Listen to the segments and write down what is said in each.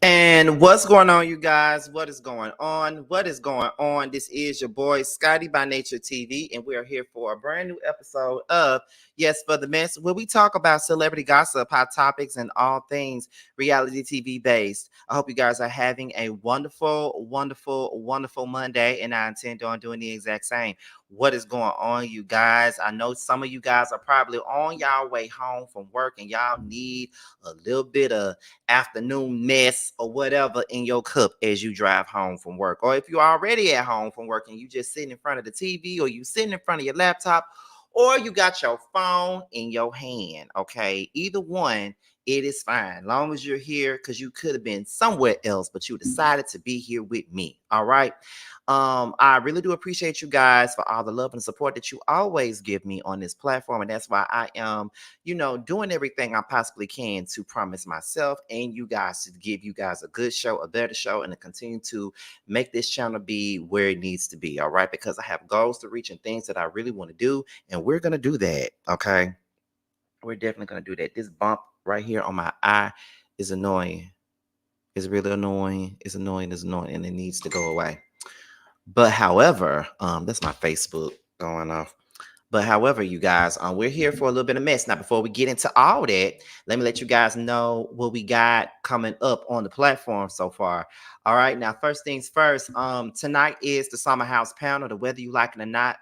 And what's going on, you guys? What is going on? What is going on? This is your boy Scotty by Nature TV, and we are here for a brand new episode of Yes for the Mess, where we talk about celebrity gossip, hot topics, and all things reality TV based. I hope you guys are having a wonderful, wonderful, wonderful Monday, and I intend on doing the exact same. What is going on, you guys? I know some of you guys are probably on y'all way home from work, and y'all need a little bit of afternoon mess or whatever in your cup as you drive home from work. Or if you're already at home from work and you just sitting in front of the TV, or you sitting in front of your laptop, or you got your phone in your hand. Okay, either one, it is fine. Long as you're here, because you could have been somewhere else, but you decided to be here with me. All right. I really do appreciate you guys for all the love and support that you always give me on this platform. And that's why I am, doing everything I possibly can to promise myself and you guys to give you guys a good show, a better show, and to continue to make this channel be where it needs to be. All right. Because I have goals to reach and things that I really want to do. And we're going to do that. Okay. We're definitely going to do that. This bump right here on my eye is annoying. It's really annoying. It's annoying. It's annoying. And it needs to go away. But however, that's my Facebook going off. But however, you guys, we're here for a little bit of mess. Now, before we get into all that, let me let you guys know what we got coming up on the platform so far. All right. Now, first things first, tonight is the Summer House panel, the whether you like it or not,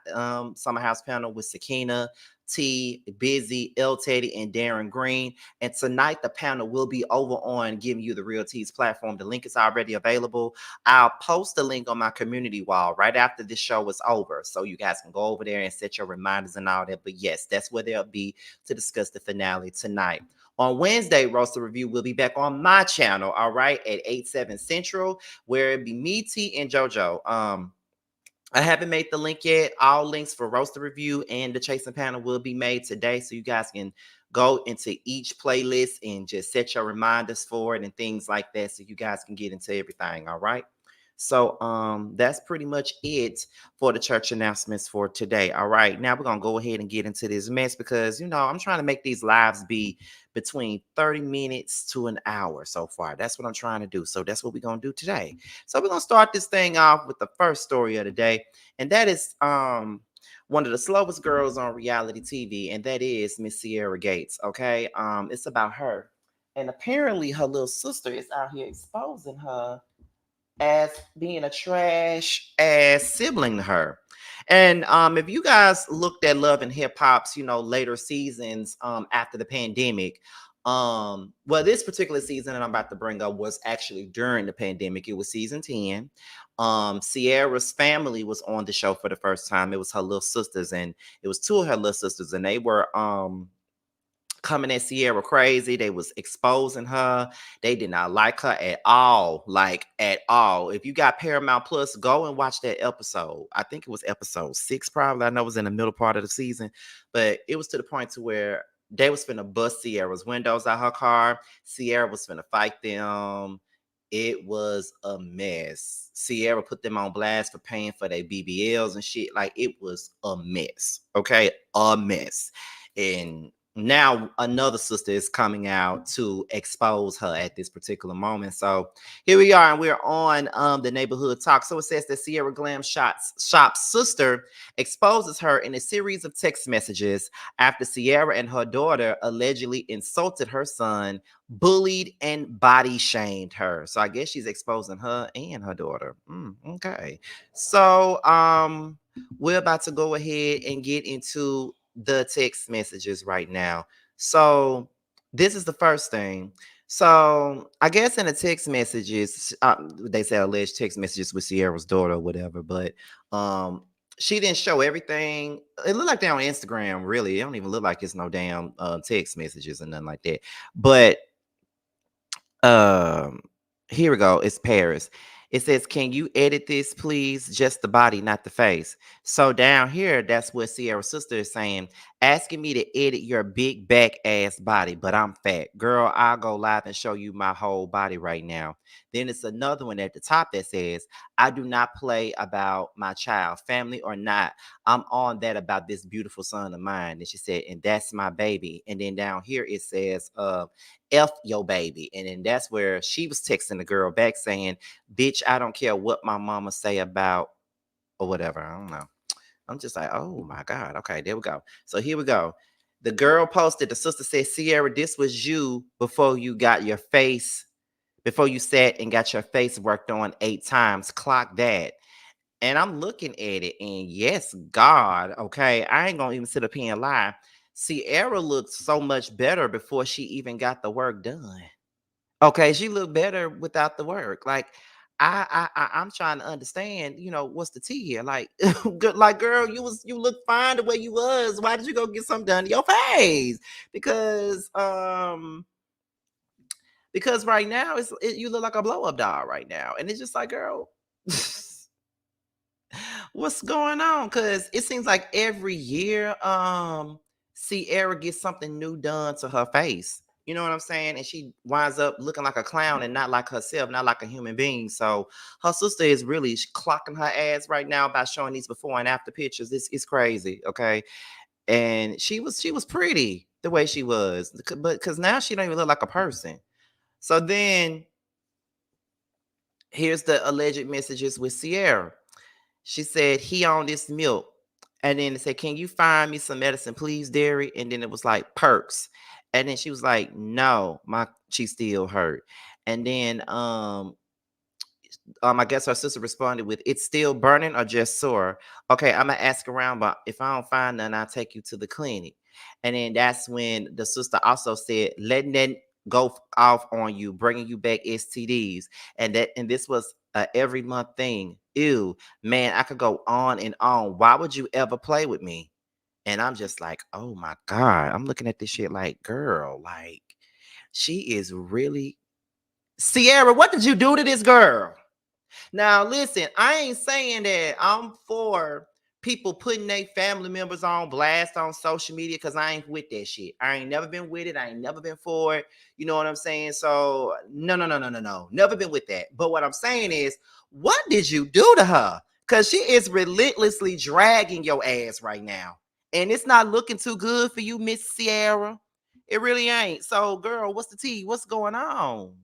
Summer House panel with Sakina, T, Busy, L Teddy, and Darren Green. And tonight the panel will be over on Giving You the Real T's platform. The link is already available. I'll post the link on my community wall right after this show is over, so you guys can go over there and set your reminders and all that. But yes, that's where they'll be to discuss the finale tonight. On Wednesday, Roster Review will be back on my channel, all right, at 8/7 Central, where it'll be me, T, and JoJo. I haven't made the link yet. All links for Roaster Review and the Chasing Panel will be made today, so you guys can go into each playlist and just set your reminders for it and things like that, so you guys can get into everything. All right. So that's pretty much it for the church announcements for today. All right. Now we're gonna go ahead and get into this mess because I'm trying to make these lives be between 30 minutes to an hour so far. That's what I'm trying to do. So that's what we're gonna do today. So we're gonna start this thing off with the first story of the day, and that is one of the slowest girls on reality TV, and that is Miss Sierra Gates. Okay. It's about her. And apparently her little sister is out here exposing her as being a trash ass sibling to her. And if you guys looked at Love and Hip Hop's, later seasons after the pandemic, well, this particular season that I'm about to bring up was actually during the pandemic. It was season 10. Sierra's family was on the show for the first time. It was her little sisters, and it was two of her little sisters, and they were coming at Sierra crazy. They was exposing her. They did not like her at all, like at all. If you got Paramount Plus, go and watch that episode. I think it was episode 6, probably. I know it was in the middle part of the season, but it was to the point to where they was finna bust Sierra's windows out her car. Sierra was finna fight them. It was a mess. Sierra put them on blast for paying for their BBLs and shit. Like, it was a mess. Okay, a mess. And now another sister is coming out to expose her at this particular moment. So here we are, and we're on the neighborhood talk. So it says that Sierra Glam Shop's sister exposes her in a series of text messages after Sierra and her daughter allegedly insulted her son, bullied, and body shamed her. So I guess she's exposing her and her daughter. Okay. So we're about to go ahead and get into the text messages right now. So this is the first thing. So I guess in the text messages, they say alleged text messages with Sierra's daughter or whatever, but she didn't show everything. It looked like they're on Instagram, really. It don't even look like it's no damn text messages and nothing like that. But here we go. It's Paris. It says, can you edit this, please? Just the body, not the face. So down here, that's what Sierra's sister is saying. asking me to edit your big back ass body, but I'm fat. Girl, I'll go live and show you my whole body right now. Then it's another one at the top that says, I do not play about my child, family or not. I'm on that about this beautiful son of mine. And she said, and that's my baby. And then down here it says, F your baby. And then that's where she was texting the girl back saying, bitch, I don't care what my mama say about or whatever. I don't know. I'm just like, oh my God. Okay, there we go. So here we go. The girl posted, the sister said, Sierra, this was you before you got your face, before you sat and got your face worked on 8 times. Clock that. And I'm looking at it, and yes, God, okay, I ain't gonna even sit up here and lie. Sierra looked so much better before she even got the work done. Okay, she looked better without the work. Like I'm trying to understand, what's the tea here? Like, good, like, girl, you look fine the way you was. Why did you go get something done to your face? Because because right now you look like a blow up doll right now, and it's just like, girl, what's going on? Because it seems like every year, Sierra gets something new done to her face. You know what I'm saying? And she winds up looking like a clown and not like herself, not like a human being. So her sister is really clocking her ass right now by showing these before and after pictures. This is crazy, okay? And she was pretty the way she was, but because now she don't even look like a person. So then here's the alleged messages with Sierra. She said he on this milk. And then it said, can you find me some medicine, please, Derry? And then it was like perks. And then she was like, no, she still hurt. And then I guess her sister responded with, it's still burning or just sore. Okay, I'm gonna ask around, but if I don't find none, I'll take you to the clinic. And then that's when the sister also said, letting that go off on you, bringing you back STDs. And this was a every month thing. Ew, man, I could go on and on. Why would you ever play with me? And I'm just like, oh my God. I'm looking at this shit like, girl, like, she is really Sierra, what did you do to this girl? Now, listen, I ain't saying that I'm for people putting their family members on blast on social media because I ain't with that shit. I ain't never been with it. I ain't never been for it. You know what I'm saying? So, no, no, no, no, no, no. Never been with that. But what I'm saying is, what did you do to her? Because she is relentlessly dragging your ass right now. And it's not looking too good for you, Miss Sierra. It really ain't. So, girl, what's the tea? What's going on?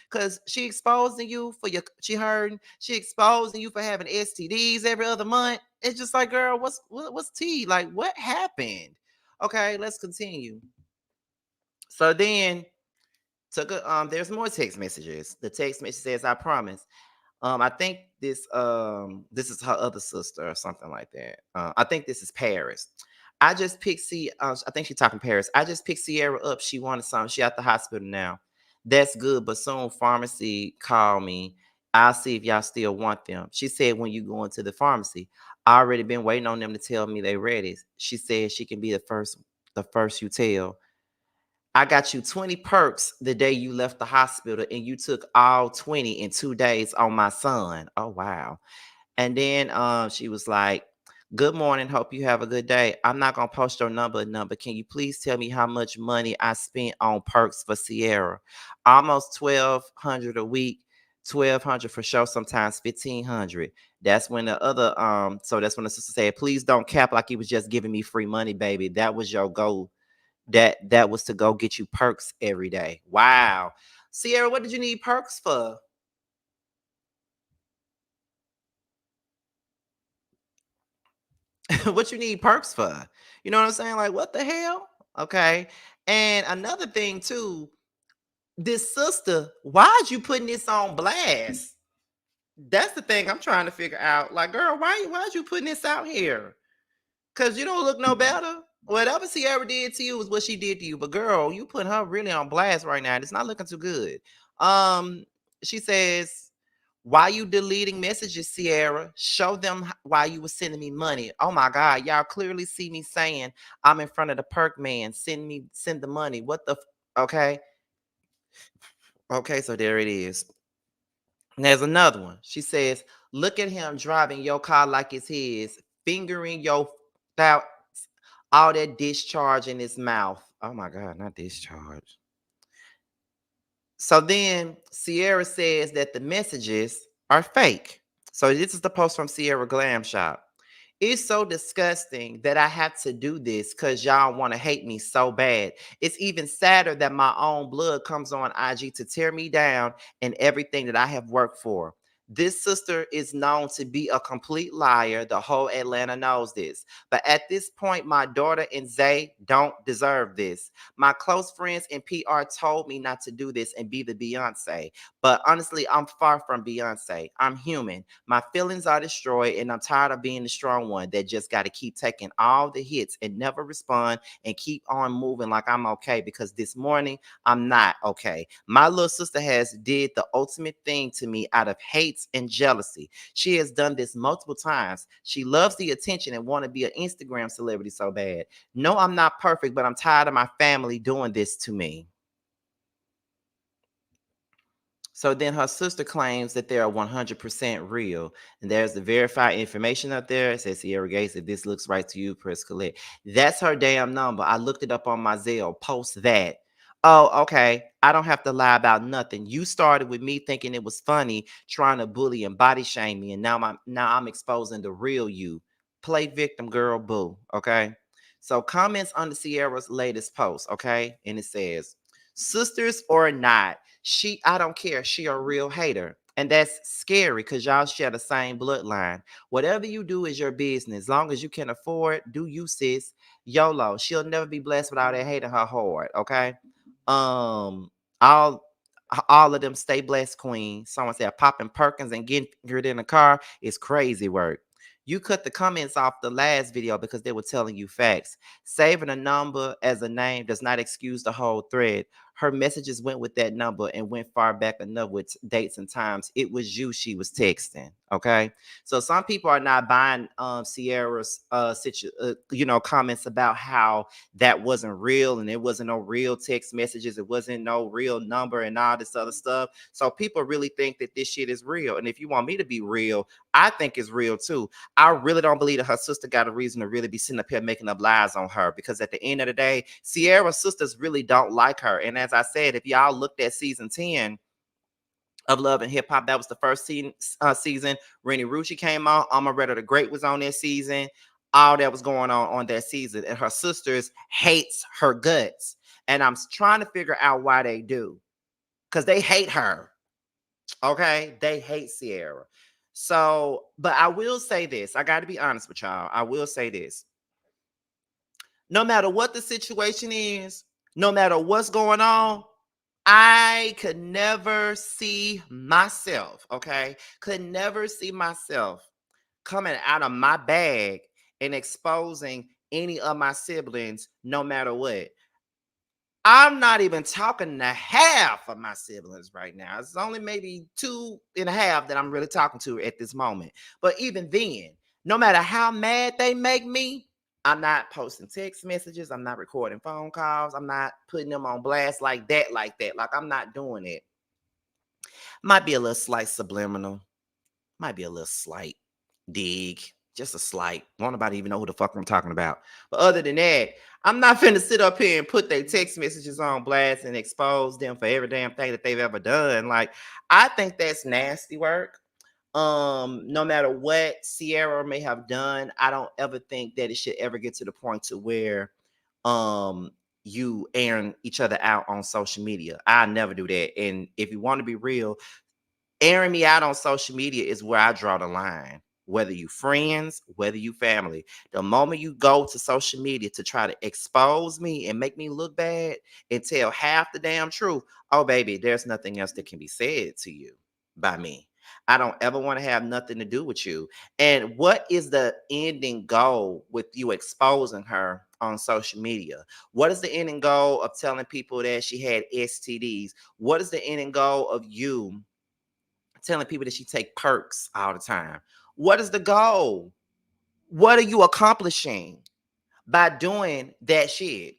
Cause she exposing you for she exposing you for having STDs every other month. It's just like, girl, what's tea? Like, what happened? Okay, let's continue. So then there's more text messages. The text message says, I promise. I think this is her other sister or something like that. I think this is Paris. I just picked I think she's talking Paris. I just picked Sierra up. She wanted something. She at the hospital now. That's good, but soon pharmacy call me. I'll see if y'all still want them. She said when you go into the pharmacy, I already been waiting on them to tell me they ready. She said she can be the first you tell. I got you 20 perks the day you left the hospital, and you took all 20 in 2 days on my son. Oh, wow. And then she was like, good morning. Hope you have a good day. I'm not going to post your number. Can you please tell me how much money I spent on perks for Sierra? Almost 1,200 a week. 1,200 for sure, sometimes 1,500. That's when so that's when the sister said, please don't cap like you was just giving me free money, baby. That was your goal. That was to go get you perks every day. Wow. Sierra, what did you need perks for? What you need perks for? You know what I'm saying? Like, what the hell? Okay. And another thing too, this sister, why'd you putting this on blast? That's the thing I'm trying to figure out. Like, girl, why'd you putting this out here? Cause you don't look no better. Whatever Sierra did to you was what she did to you. But girl, you put her really on blast right now. It's not looking too good. She says, why you deleting messages, Sierra? Show them why you was sending me money. Oh my God, y'all clearly see me saying I'm in front of the perk man. Send the money. What the okay? Okay, so there it is. And there's another one. She says, look at him driving your car like it's his, fingering your thou All that discharge in his mouth. Oh my God, not discharge. So then Sierra says that the messages are fake. So this is the post from Sierra Glam Shop. It's so disgusting that I have to do this because y'all want to hate me so bad. It's even sadder that my own blood comes on IG to tear me down and everything that I have worked for. This sister is known to be a complete liar. The whole Atlanta knows this. But at this point, my daughter and Zay don't deserve this. My close friends in PR told me not to do this and be the Beyonce. But honestly, I'm far from Beyonce. I'm human. My feelings are destroyed, and I'm tired of being the strong one that just got to keep taking all the hits and never respond and keep on moving like I'm okay, because this morning I'm not okay. My little sister has did the ultimate thing to me out of hate and jealousy. She has done this multiple times. She loves the attention and want to be an Instagram celebrity so bad. No, I'm not perfect, but I'm tired of my family doing this to me. So then her sister claims that they are 100% real. And there's the verified information up there. It says Sierra Gates, if this looks right to you, press collect. That's her damn number. I looked it up on my Zelle. Post that. Oh, okay. I don't have to lie about nothing. You started with me thinking it was funny, trying to bully and body shame me, and now I'm exposing the real you. Play victim, girl, boo. Okay. So comments on the Sierra's latest post. Okay, and it says, sisters or not, I don't care. She a real hater. And that's scary because y'all share the same bloodline. Whatever you do is your business. As long as you can afford, do you, sis. YOLO. She'll never be blessed without that hating her hard. Okay. Um, all all of them stay blessed, queen. Someone said popping Perkins and getting fingered in the car is crazy work. You cut the comments off the last video because they were telling you facts. Saving a number as a name does not excuse the whole thread. Her messages went with that number and went far back enough with dates and times. It was you she was texting. Okay. So some people are not buying Sierra's comments about how that wasn't real and it wasn't no real text messages. It wasn't no real number and all this other stuff. So people really think that this shit is real. And if you want me to be real, I think it's real too. I really don't believe that her sister got a reason to really be sitting up here making up lies on her, because at the end of the day, Sierra's sisters really don't like her. And as I said, if y'all looked at season 10 of Love and Hip Hop, that was the first season. Rennie Rucci came on. Amaretta the Great was on that season. All that was going on that season. And her sisters hates her guts. And I'm trying to figure out why they do. Because they hate her. Okay? They hate Sierra. So, but I will say this. I got to be honest with y'all. I will say this. No matter what the situation is, no matter what's going on, I could never see myself, okay? Could never see myself coming out of my bag and exposing any of my siblings, no matter what. I'm not even talking to half of my siblings right now. It's only maybe 2.5 that I'm really talking to at this moment. But even then, no matter how mad they make me, I'm not posting text messages. I'm not recording phone calls. I'm not putting them on blast like that, Like I'm not doing it. Might be a little slight subliminal. Might be a little slight dig. Just a slight. Won't nobody even know who the fuck I'm talking about. But other than that, I'm not finna sit up here and put their text messages on blast and expose them for every damn thing that they've ever done. Like, I think that's nasty work. No matter what Sierra may have done, I don't ever think that it should ever get to the point to where you airing each other out on social media. I never do that. And if you want to be real, airing me out on social media is where I draw the line. Whether you friends, whether you family, the moment you go to social media to try to expose me and make me look bad and tell half the damn truth, oh baby, there's nothing else that can be said to you by me. I don't ever want to have nothing to do with you. And what is the ending goal with you exposing her on social media? What is the ending goal of telling people that she had STDs? What is the ending goal of you telling people that she take perks all the time? What is the goal? What are you accomplishing by doing that shit?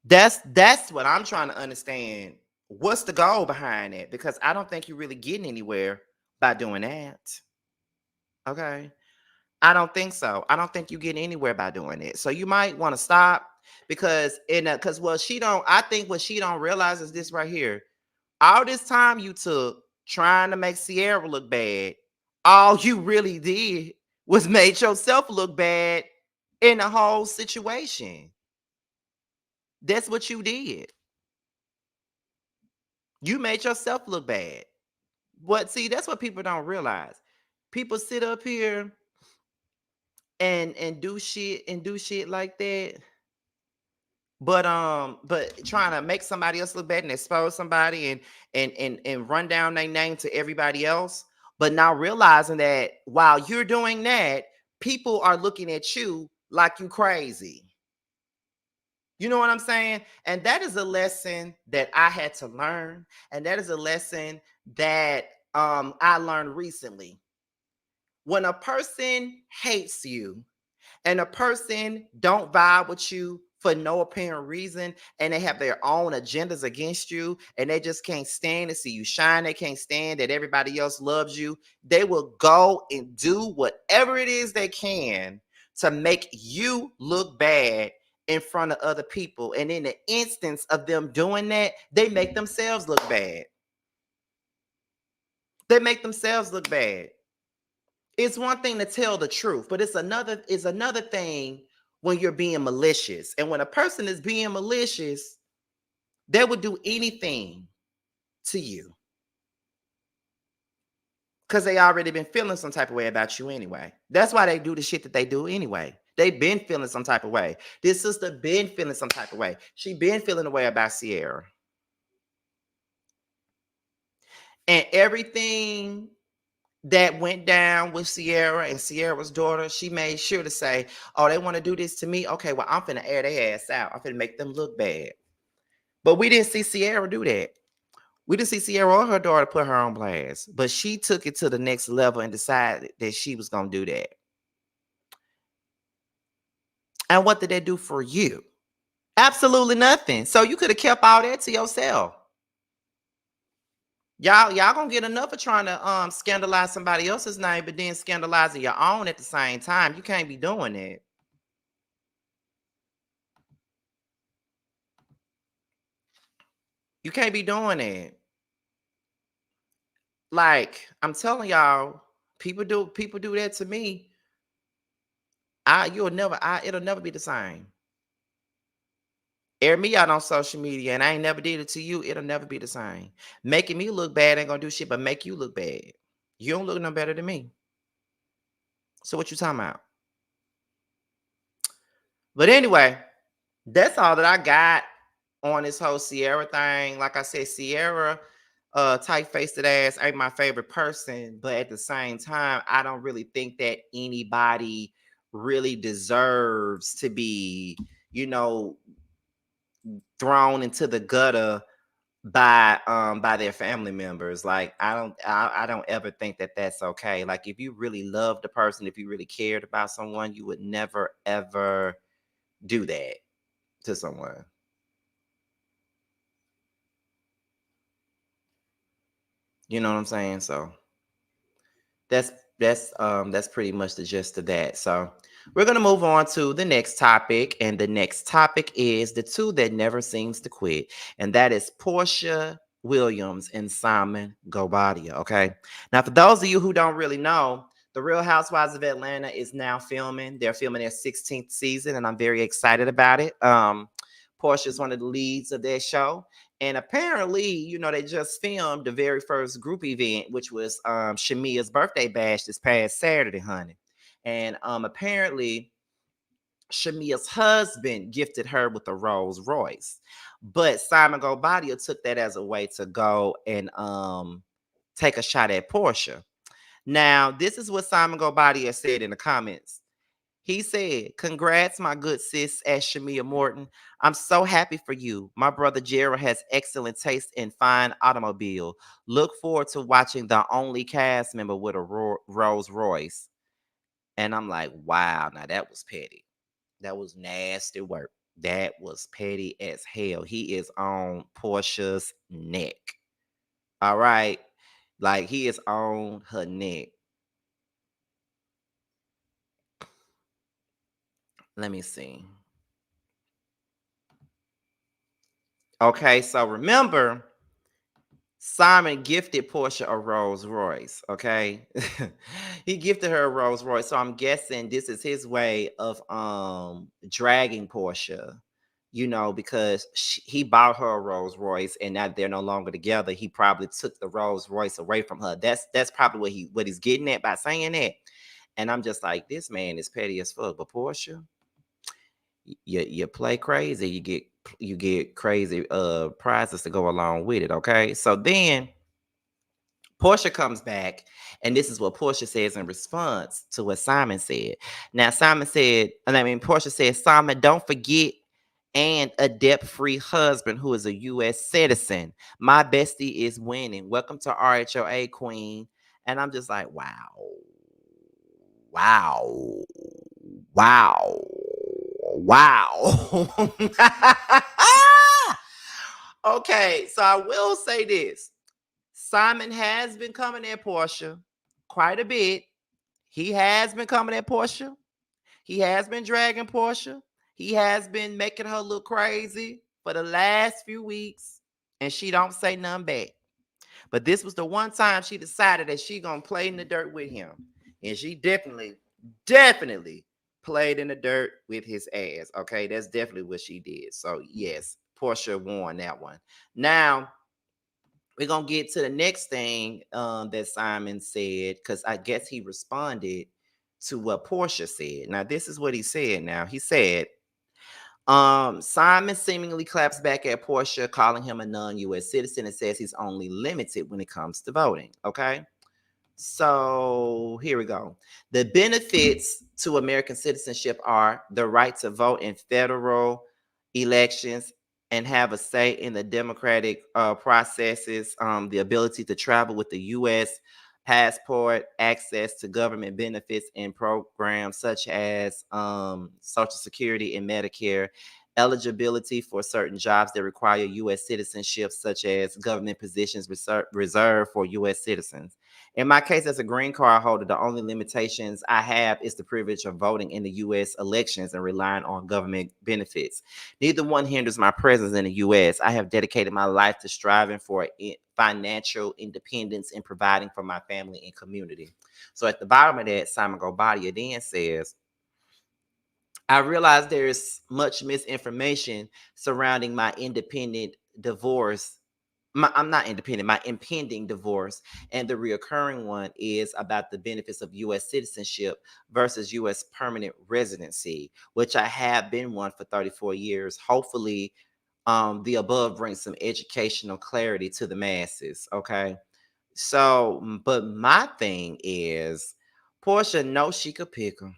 That's what I'm trying to understand. What's the goal behind it? Because I don't think you're really getting anywhere by doing that. Okay. I don't think so. I don't think you get anywhere by doing it. So you might want to stop because because she don't. I think what she don't realize is this right here. All this time you took trying to make Sierra look bad, all you really did was made yourself look bad in the whole situation. That's what you did. You made yourself look bad. What see, that's what people don't realize. People sit up here and do shit like that. But trying to make somebody else look bad and expose somebody and run down their name to everybody else, but now realizing that while you're doing that, people are looking at you like you crazy. You know what I'm saying? And that is a lesson that I had to learn, and that is a lesson that I learned recently. When a person hates you, and a person don't vibe with you for no apparent reason, and they have their own agendas against you, and they just can't stand to see you shine, they can't stand that everybody else loves you, they will go and do whatever it is they can to make you look bad in front of other people. And in the instance of them doing that, they make themselves look bad. They make themselves look bad. It's one thing to tell the truth, but it's another thing when you're being malicious. And when a person is being malicious, they would do anything to you because they already been feeling some type of way about you anyway. That's why they do the shit that they do anyway. They've been feeling some type of way. This sister been feeling some type of way. She been feeling a way about Sierra. And everything that went down with Sierra and Sierra's daughter, she made sure to say, oh, they want to do this to me? Okay, well, I'm finna air their ass out. I'm finna make them look bad. But we didn't see Sierra do that. We didn't see Sierra or her daughter put her on blast. But she took it to the next level and decided that she was going to do that. And what did they do for you? Absolutely nothing. So you could have kept all that to yourself. Y'all gonna get enough of trying to scandalize somebody else's name, but then scandalizing your own at the same time. You can't be doing it. You can't be doing it. Like I'm telling y'all, people do that to me. It'll never be the same. Air me out on social media and I ain't never did it to you, it'll never be the same. Making me look bad ain't gonna do shit but make you look bad. You don't look no better than me. So what you talking about? But anyway, that's all that I got on this whole Sierra thing. Like I said, Sierra, tight-faced ass ain't my favorite person, but at the same time, I don't really think that anybody really deserves to be, you know, thrown into the gutter by their family members. Like I don't ever think that that's okay. Like if you really loved the person, if you really cared about someone, you would never ever do that to someone. You know what I'm saying? So that's that's pretty much the gist of that. So we're gonna move on to the next topic, and the next topic is the two that never seems to quit, and that is Porsha Williams and Simon Gobadia. Okay, now for those of you who don't really know, the Real Housewives of Atlanta is now filming. They're filming their 16th season, and I'm very excited about it. Porsha is one of the leads of their show. And apparently, they just filmed the very first group event, which was Shamia's birthday bash this past Saturday, honey. And apparently, Shamia's husband gifted her with a Rolls Royce. But Simon Gobadia took that as a way to go and take a shot at Porsha. Now, this is what Simon Gobadia said in the comments. He said, congrats, my good sis, at Shamia Morton. I'm so happy for you. My brother Gerald has excellent taste in fine automobile. Look forward to watching the only cast member with a Rolls Royce. And I'm like, wow, now that was petty. That was nasty work. That was petty as hell. He is on Portia's neck. All right. Like he is on her neck. Let me see. Okay, so remember, Simon gifted Porsha a Rolls Royce. Okay, he gifted her a Rolls Royce. So I'm guessing this is his way of dragging Porsha. You know, because he bought her a Rolls Royce, and now they're no longer together. He probably took the Rolls Royce away from her. That's probably what he's getting at by saying that. And I'm just like, this man is petty as fuck. But Porsha, you play crazy, you get crazy prizes to go along with it. Okay, so then Porsha comes back, and this is what Porsha says in response to what Simon said. Now, Porsha said, Simon, don't forget, and a debt-free husband who is a U.S. citizen. My bestie is winning. Welcome to RHOA, Queen. And I'm just like, wow, wow, wow, wow. Okay, so I will say this. Simon has been coming at Porsha quite a bit. He has been coming at Porsha. He has been dragging Porsha. He has been making her look crazy for the last few weeks, and she don't say nothing back. But this was the one time she decided that she gonna play in the dirt with him, and she definitely played in the dirt with his ass. Okay, that's definitely what she did. So yes, Porsha won that one. Now we're gonna get to the next thing that Simon said, because I guess he responded to what Porsha said. Now, this is what he said. Now, he said, Simon seemingly claps back at Porsha, calling him a non-US citizen, and says he's only limited when it comes to voting. Okay. So here we go. The benefits to American citizenship are the right to vote in federal elections and have a say in the democratic processes, the ability to travel with the U.S. passport, access to government benefits and programs such as Social Security and Medicare, eligibility for certain jobs that require U.S. citizenship, such as government positions reserved for U.S. citizens. In my case, as a green card holder, the only limitations I have is the privilege of voting in the U.S. elections and relying on government benefits. Neither one hinders my presence in the U.S. I have dedicated my life to striving for financial independence and providing for my family and community. So at the bottom of that, Simon Gobadia then says, I realize there is much misinformation surrounding my independent divorce. I'm not independent, my impending divorce. And the reoccurring one is about the benefits of U.S. citizenship versus U.S. permanent residency, which I have been one for 34 years. Hopefully, the above brings some educational clarity to the masses. Okay. So, but my thing is, Porsha knows she could pick him.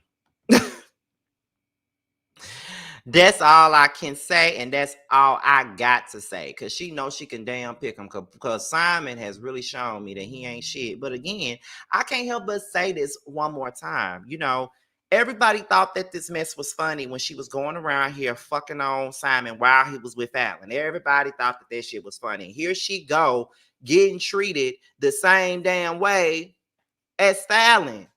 That's all I can say, and that's all I got to say. Cause she knows she can damn pick him. Because Simon has really shown me that he ain't shit. But again, I can't help but say this one more time. You know, everybody thought that this mess was funny when she was going around here fucking on Simon while he was with Alan. Everybody thought that shit was funny. Here she go getting treated the same damn way as Fallon.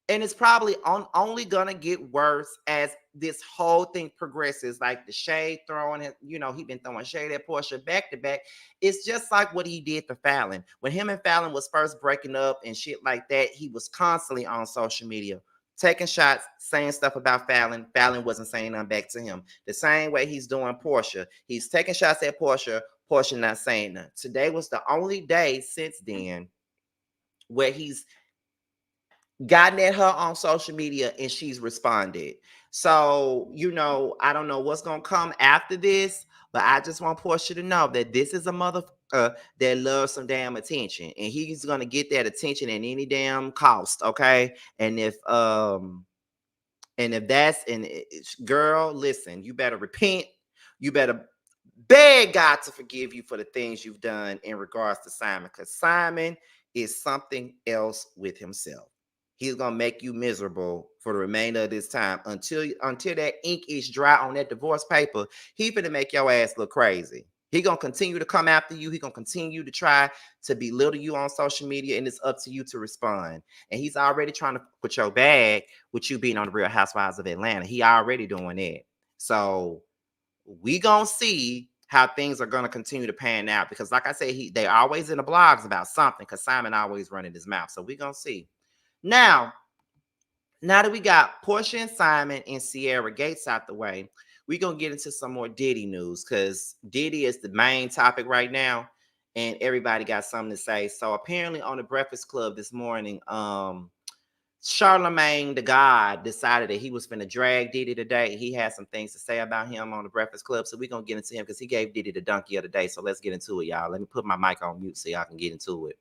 And it's probably only gonna get worse as this whole thing progresses. Like the shade throwing, you know, he been throwing shade at Porsha back to back. It's just like what he did to Fallon. When him and Fallon was first breaking up and shit like that, he was constantly on social media, taking shots, saying stuff about Fallon. Fallon wasn't saying nothing back to him. The same way he's doing Porsha. He's taking shots at Porsha, Porsha not saying nothing. Today was the only day since then where he's gotten at her on social media and she's responded. So, you know, I don't know what's going to come after this, but I just want Porsha to know that this is a motherfucker that loves some damn attention, and he's going to get that attention at any damn cost. Okay. And if that's, girl, listen, you better repent. You better beg God to forgive you for the things you've done in regards to Simon, because Simon is something else with himself. He's gonna make you miserable for the remainder of this time until that ink is dry on that divorce paper. He's gonna make your ass look crazy. He gonna continue to come after you. He gonna continue to try to belittle you on social media, and it's up to you to respond. And he's already trying to put your bag with you being on the Real Housewives of Atlanta. He already doing that. So we gonna see how things are gonna continue to pan out, because like I said, they always in the blogs about something, because Simon always running his mouth. So we gonna see. Now that we got Porsha and Simon and Sierra Gates out the way, we're going to get into some more Diddy news, because Diddy is the main topic right now, and everybody got something to say. So apparently on the Breakfast Club this morning, Charlamagne the God decided that he was finna drag Diddy today. He had some things to say about him on the Breakfast Club, so we're going to get into him, because he gave Diddy the donkey of the day. So let's get into it, y'all. Let me put my mic on mute so y'all can get into it.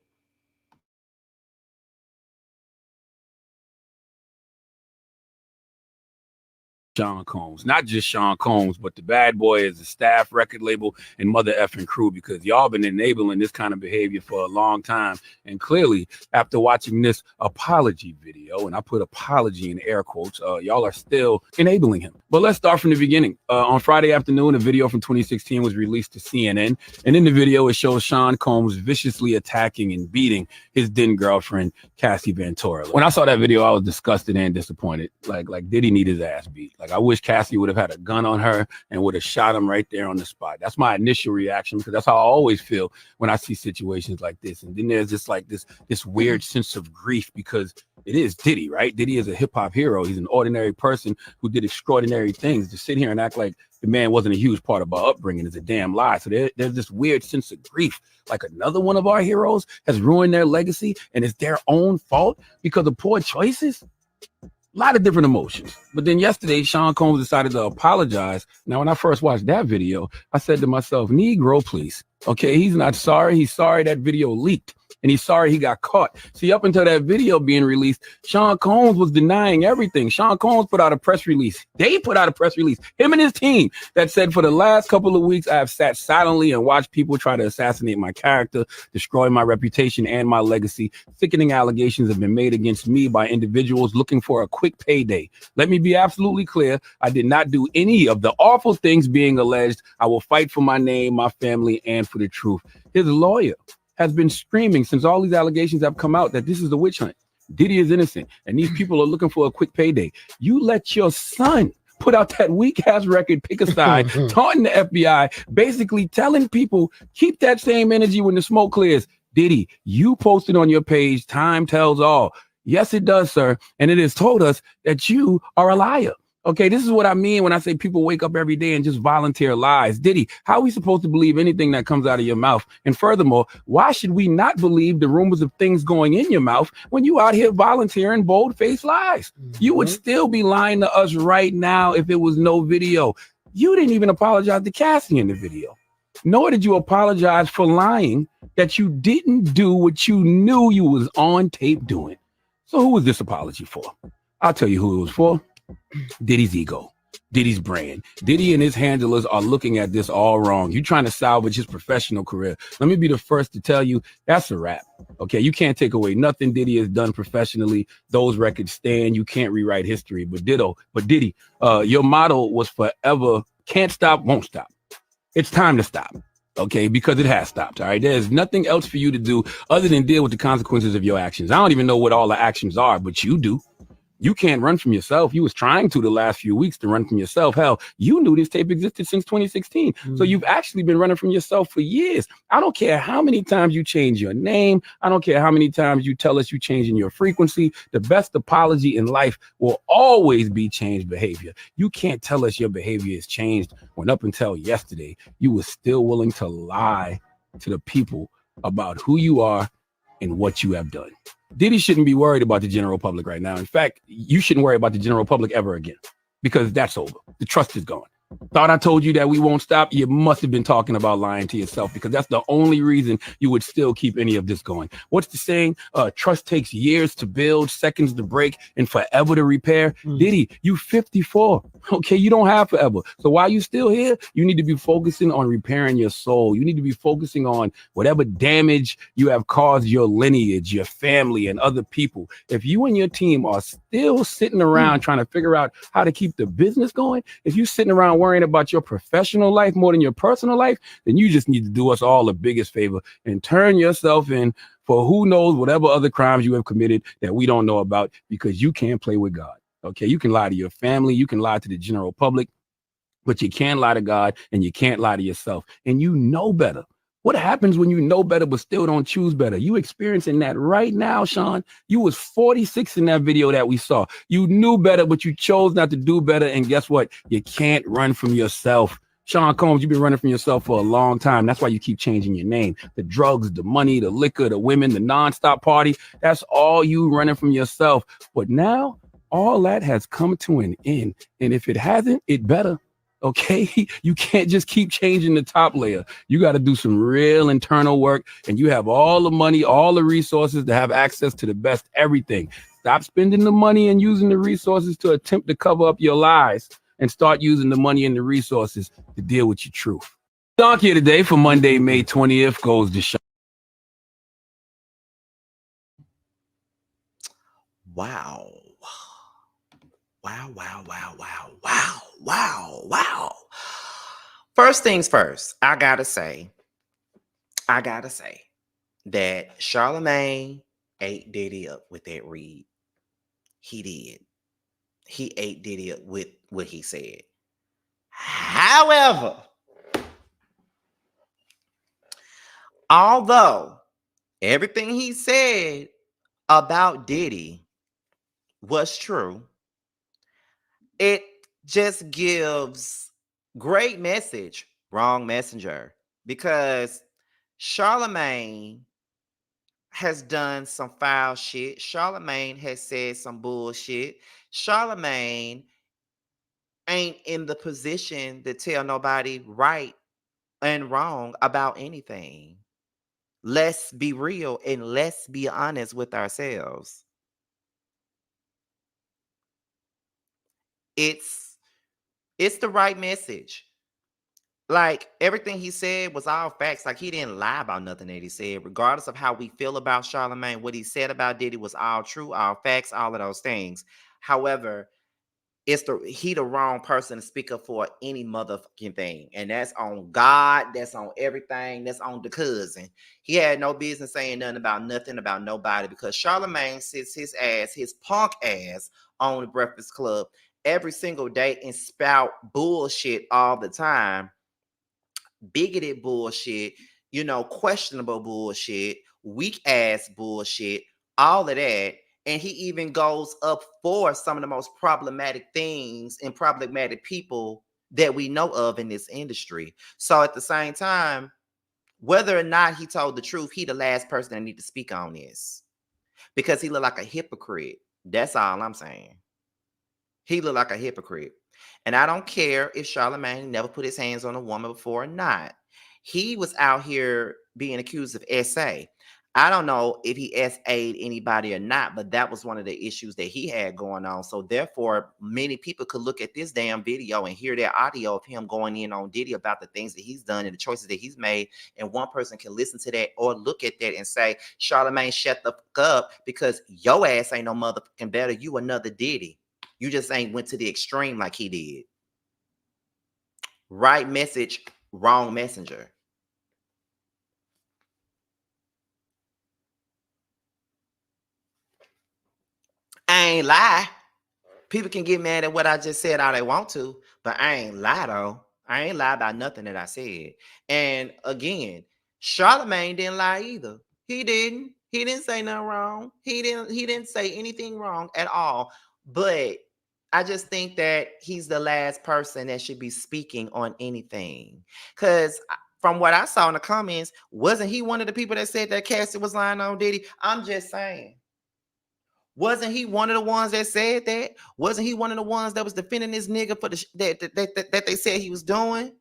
Sean Combs, not just Sean Combs, but the Bad Boy as a staff, record label, and mother effing crew, because y'all been enabling this kind of behavior for a long time. And clearly, after watching this apology video, and I put apology in air quotes, y'all are still enabling him. But let's start from the beginning. On Friday afternoon, a video from 2016 was released to CNN. And in the video, it shows Sean Combs viciously attacking and beating his then girlfriend, Cassie Ventura. When I saw that video, I was disgusted and disappointed. Like Diddy need his ass beat. Like, I wish Cassie would have had a gun on her and would have shot him right there on the spot. That's my initial reaction, because that's how I always feel when I see situations like this. And then there's just like this weird sense of grief, because it is Diddy, right? Diddy is a hip hop hero. He's an ordinary person who did extraordinary things. To sit here and act like the man wasn't a huge part of our upbringing is a damn lie. So there's this weird sense of grief. Like, another one of our heroes has ruined their legacy, and it's their own fault because of poor choices. A lot of different emotions. But then yesterday, Sean Combs decided to apologize. Now, when I first watched that video, I said to myself, Negro, please. Okay, he's not sorry. He's sorry that video leaked. And he's sorry he got caught. See, up until that video being released, Sean Combs was denying everything. Sean Combs put out a press release. They put out a press release, him and his team, that said, for the last couple of weeks, I have sat silently and watched people try to assassinate my character, destroy my reputation and my legacy. Sickening allegations have been made against me by individuals looking for a quick payday. Let me be absolutely clear. I did not do any of the awful things being alleged. I will fight for my name, my family, and for the truth. His lawyer has been screaming since all these allegations have come out that this is a witch hunt. Diddy is innocent, and these people are looking for a quick payday. You let your son put out that weak ass record, Pick a Side, taunting the FBI, basically telling people, keep that same energy when the smoke clears. Diddy, you posted on your page, time tells all. Yes, it does, sir. And it has told us that you are a liar. Okay, this is what I mean when I say people wake up every day and just volunteer lies. Diddy, how are we supposed to believe anything that comes out of your mouth? And furthermore, why should we not believe the rumors of things going in your mouth when you out here volunteering bold-faced lies? You would still be lying to us right now if it was no video. You didn't even apologize to Cassie in the video. Nor did you apologize for lying that you didn't do what you knew you was on tape doing. So who was this apology for? I'll tell you who it was for. Diddy's ego, Diddy's brand. Diddy and his handlers are looking at this all wrong. You're trying to salvage his professional career. Let me be the first to tell you that's a wrap. Okay, you can't take away nothing Diddy has done professionally. Those records stand. You can't rewrite history. But Diddy, your motto was forever, can't stop, won't stop. It's time to stop. Okay, because it has stopped. All right, there's nothing else for you to do other than deal with the consequences of your actions. I don't even know what all the actions are, but you do. You can't run from yourself. You was trying to the last few weeks to run from yourself. Hell, you knew this tape existed since 2016. So you've actually been running from yourself for years. I don't care how many times you change your name. I don't care how many times you tell us you changing your frequency. The best apology in life will always be changed behavior. You can't tell us your behavior has changed when up until yesterday, you were still willing to lie to the people about who you are and what you have done. Diddy shouldn't be worried about the general public right now. In fact, you shouldn't worry about the general public ever again, because that's over. The trust is gone. Thought I told you that we won't stop? You must have been talking about lying to yourself, because that's the only reason you would still keep any of this going. What's the saying? Trust takes years to build, seconds to break, and forever to repair. Diddy, you 54. Okay, you don't have forever. So while you still here, you need to be focusing on repairing your soul. You need to be focusing on whatever damage you have caused your lineage, your family, and other people. If you and your team are still sitting around trying to figure out how to keep the business going, if you're sitting around worrying about your professional life more than your personal life, then you just need to do us all the biggest favor and turn yourself in for who knows whatever other crimes you have committed that we don't know about, because you can't play with God. Okay, you can lie to your family, you can lie to the general public, but you can't lie to God and you can't lie to yourself. And you know better. What happens when you know better but still don't choose better? You experiencing that right now, Sean. You was 46 in that video that we saw. You knew better, but you chose not to do better. And guess what? You can't run from yourself. Sean Combs, you've been running from yourself for a long time. That's why you keep changing your name. The drugs, the money, the liquor, the women, the nonstop party. That's all you running from yourself. But now all that has come to an end. And if it hasn't, it better. Okay, you can't just keep changing the top layer. You got to do some real internal work, and you have all the money, all the resources to have access to the best everything. Stop spending the money and using the resources to attempt to cover up your lies, and start using the money and the resources to deal with your truth. Donk here today for Monday, May 20th goes to Sean. Wow. Wow, wow, wow, wow, wow, wow, wow. First things first, I gotta say that Charlamagne ate Diddy up with that read. He did. He ate Diddy up with what he said. However, although everything he said about Diddy was true, it just gives great message, wrong messenger, because Charlamagne has done some foul shit. Charlamagne has said some bullshit. Charlamagne ain't in the position to tell nobody right and wrong about anything. Let's be real and let's be honest with ourselves. It's it's the right message. Like, everything he said was all facts. Like, he didn't lie about nothing that he said. Regardless of how we feel about Charlamagne, what he said about Diddy was all true, all facts, all of those things. However, he the wrong person to speak up for any motherfucking thing. And that's on God, that's on everything, that's on the cousin. He had no business saying nothing about nobody, because Charlamagne sits his ass, his punk ass, on the Breakfast Club every single day and spout bullshit all the time. Bigoted bullshit, questionable bullshit, weak ass bullshit, all of that. And he even goes up for some of the most problematic things and problematic people that we know of in this industry. So at the same time, whether or not he told the truth, he the last person that need to speak on this, because he look like a hypocrite. That's all I'm saying. He look like a hypocrite. And I don't care if Charlamagne never put his hands on a woman before or not. He was out here being accused of SA. I don't know if he SA'd anybody or not, but that was one of the issues that he had going on. So therefore, many people could look at this damn video and hear that audio of him going in on Diddy about the things that he's done and the choices that he's made. And one person can listen to that or look at that and say, Charlamagne, shut the fuck up, because your ass ain't no motherfucking better. You another Diddy. You just ain't went to the extreme like he did. Right message, wrong messenger. I ain't lie. People can get mad at what I just said all they want to, but I ain't lie though. I ain't lie about nothing that I said. And again, Charlamagne didn't lie either. He didn't. He didn't say nothing wrong. He didn't say anything wrong at all. But I just think that he's the last person that should be speaking on anything. Because from what I saw in the comments, wasn't he one of the people that said that Cassie was lying on Diddy? I'm just saying. Wasn't he one of the ones that said that? Wasn't he one of the ones that was defending this nigga for that they said he was doing?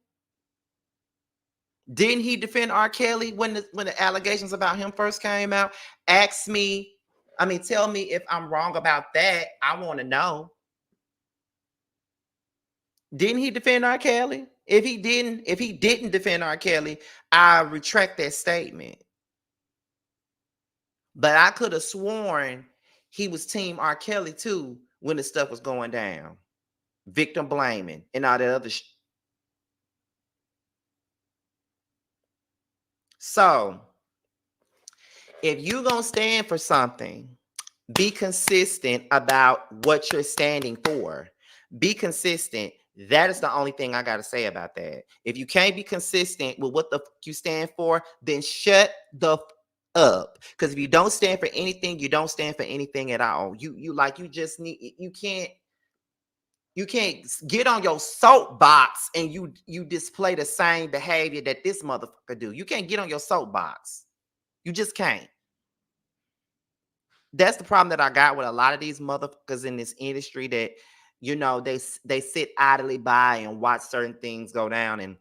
Didn't he defend R. Kelly when the allegations about him first came out? Tell me if I'm wrong about that. I want to know. Didn't he defend R. Kelly? If he didn't defend R. Kelly, I retract that statement. But I could have sworn he was team R. Kelly too when the stuff was going down. Victim blaming and all that other So if you gonna stand for something, be consistent about what you're standing for. Be consistent. That is the only thing I got to say about that. If you can't be consistent with what the you stand for, then shut the up. Because if you don't stand for anything, you don't stand for anything at all. You just need, you can't get on your soapbox and you display the same behavior that this motherfucker do. You can't get on your soapbox. You just can't. That's the problem that I got with a lot of these motherfuckers in this industry, that they sit idly by and watch certain things go down and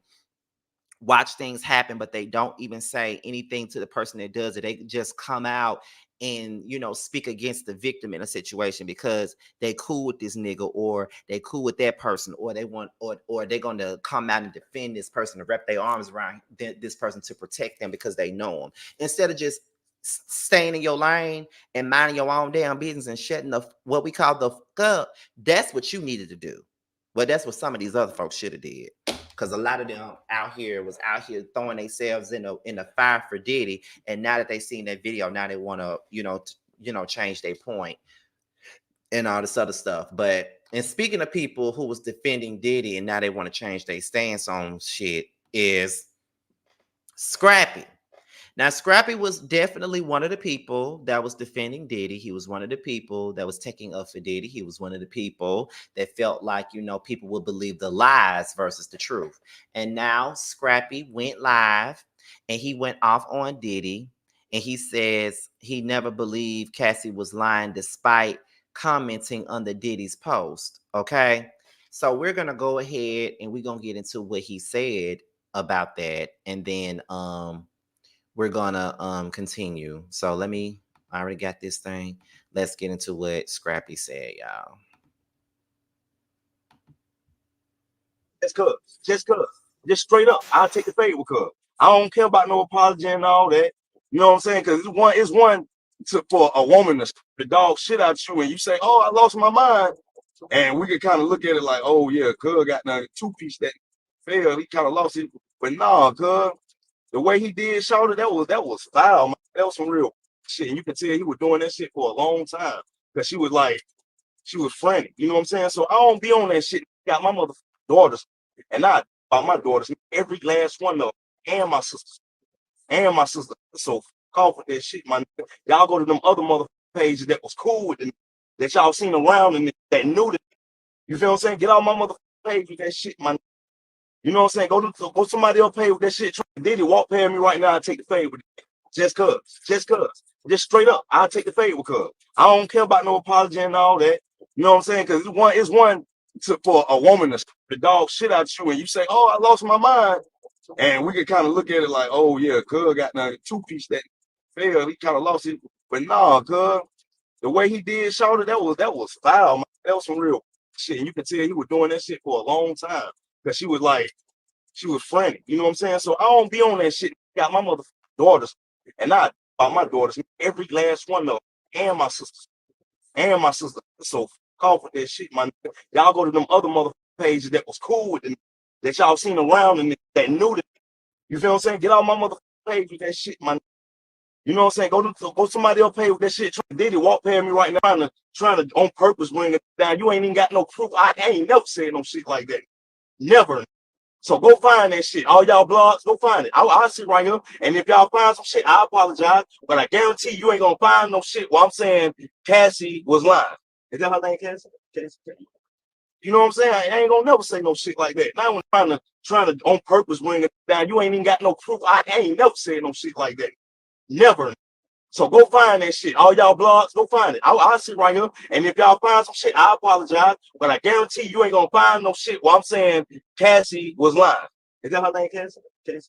watch things happen, but they don't even say anything to the person that does it. They just come out and speak against the victim in a situation because they cool with this nigga, or they cool with that person, or they want, or they're going to come out and defend this person, to wrap their arms around this person to protect them because they know them, instead of just staying in your lane and minding your own damn business and shutting the what we call the fuck up. That's what you needed to do. Well, that's what some of these other folks should have did. Because a lot of them was out here throwing themselves in the fire for Diddy, and now that they seen that video, now they want to change their point and all this other stuff. But and speaking of people who was defending Diddy and now they want to change their stance on shit, is Scrappy. Now, Scrappy was definitely one of the people that was defending Diddy. He was one of the people that was taking up for Diddy. He was one of the people that felt like, people would believe the lies versus the truth. And now Scrappy went live and he went off on Diddy. And he says he never believed Cassie was lying despite commenting under Diddy's post. Okay. So we're going to go ahead and we're going to get into what he said about that. And then, we're gonna continue. So I already got this thing. Let's get into what Scrappy said, y'all. Just straight up, I'll take the fade with cuz. I don't care about no apology and all that. You know what I'm saying? Because it's one for a woman to the dog shit out you and you say, "Oh, I lost my mind," and we can kind of look at it like, "Oh yeah, cuz got that two-piece that failed. He kind of lost it." But nah, cuz the way he did, shouted, that was foul, man. That was some real shit. And you can tell he was doing that shit for a long time. Because she was frantic. You know what I'm saying? So I don't be on that shit. Got my mother daughters. And not about my daughters, every last one of them, and my sisters. And my sister. So call for that shit, man. Y'all go to them other mother pages that was cool with them, that y'all seen around and that knew that. You feel what I'm saying? Get out my mother page with that shit, man. You know what I'm saying? Go somebody else pay with that shit. Diddy walk past me right now and take the fade with it. Just cuz. Just straight up. I'll take the fade with cuz. I don't care about no apology and all that. You know what I'm saying? Because it's one for a woman to the dog shit out you and you say, "Oh, I lost my mind." And we can kind of look at it like, "Oh yeah, cuz got that two-piece that failed. He kind of lost it." But nah, cuz the way he did, shouted, that was foul, man. That was some real shit. And you can tell he was doing that shit for a long time. Because she was frantic. You know what I'm saying? So I don't be on that shit. Got my mother daughters. And not about my daughters, every last one of them. And my sisters. And my sister. So call for that shit, man. Y'all go to them other mother pages that was cool with them, that y'all seen around and that knew that. You feel what I'm saying? Get out my mother page with that shit, man. You know what I'm saying? Go somebody else pay with that shit. Diddy walk past me right now trying to on purpose bring it down. You ain't even got no proof. I ain't never said no shit like that. Never. So go find that shit. All y'all blogs, go find it. I'll sit right here. And if y'all find some shit, I apologize. But I guarantee you ain't gonna find no shit while I'm saying Cassie was lying. Is that her name, Cassie? Cassie? You know what I'm saying? I ain't gonna never say no shit like that. Now when trying to on purpose bring it down, you ain't even got no proof. I ain't never said no shit like that. Never. So go find that shit. All y'all blogs, go find it. I'll sit right here. And if y'all find some shit, I apologize. But I guarantee you ain't gonna find no shit while I'm saying Cassie was lying. Is that her name, Cassie? Cassie?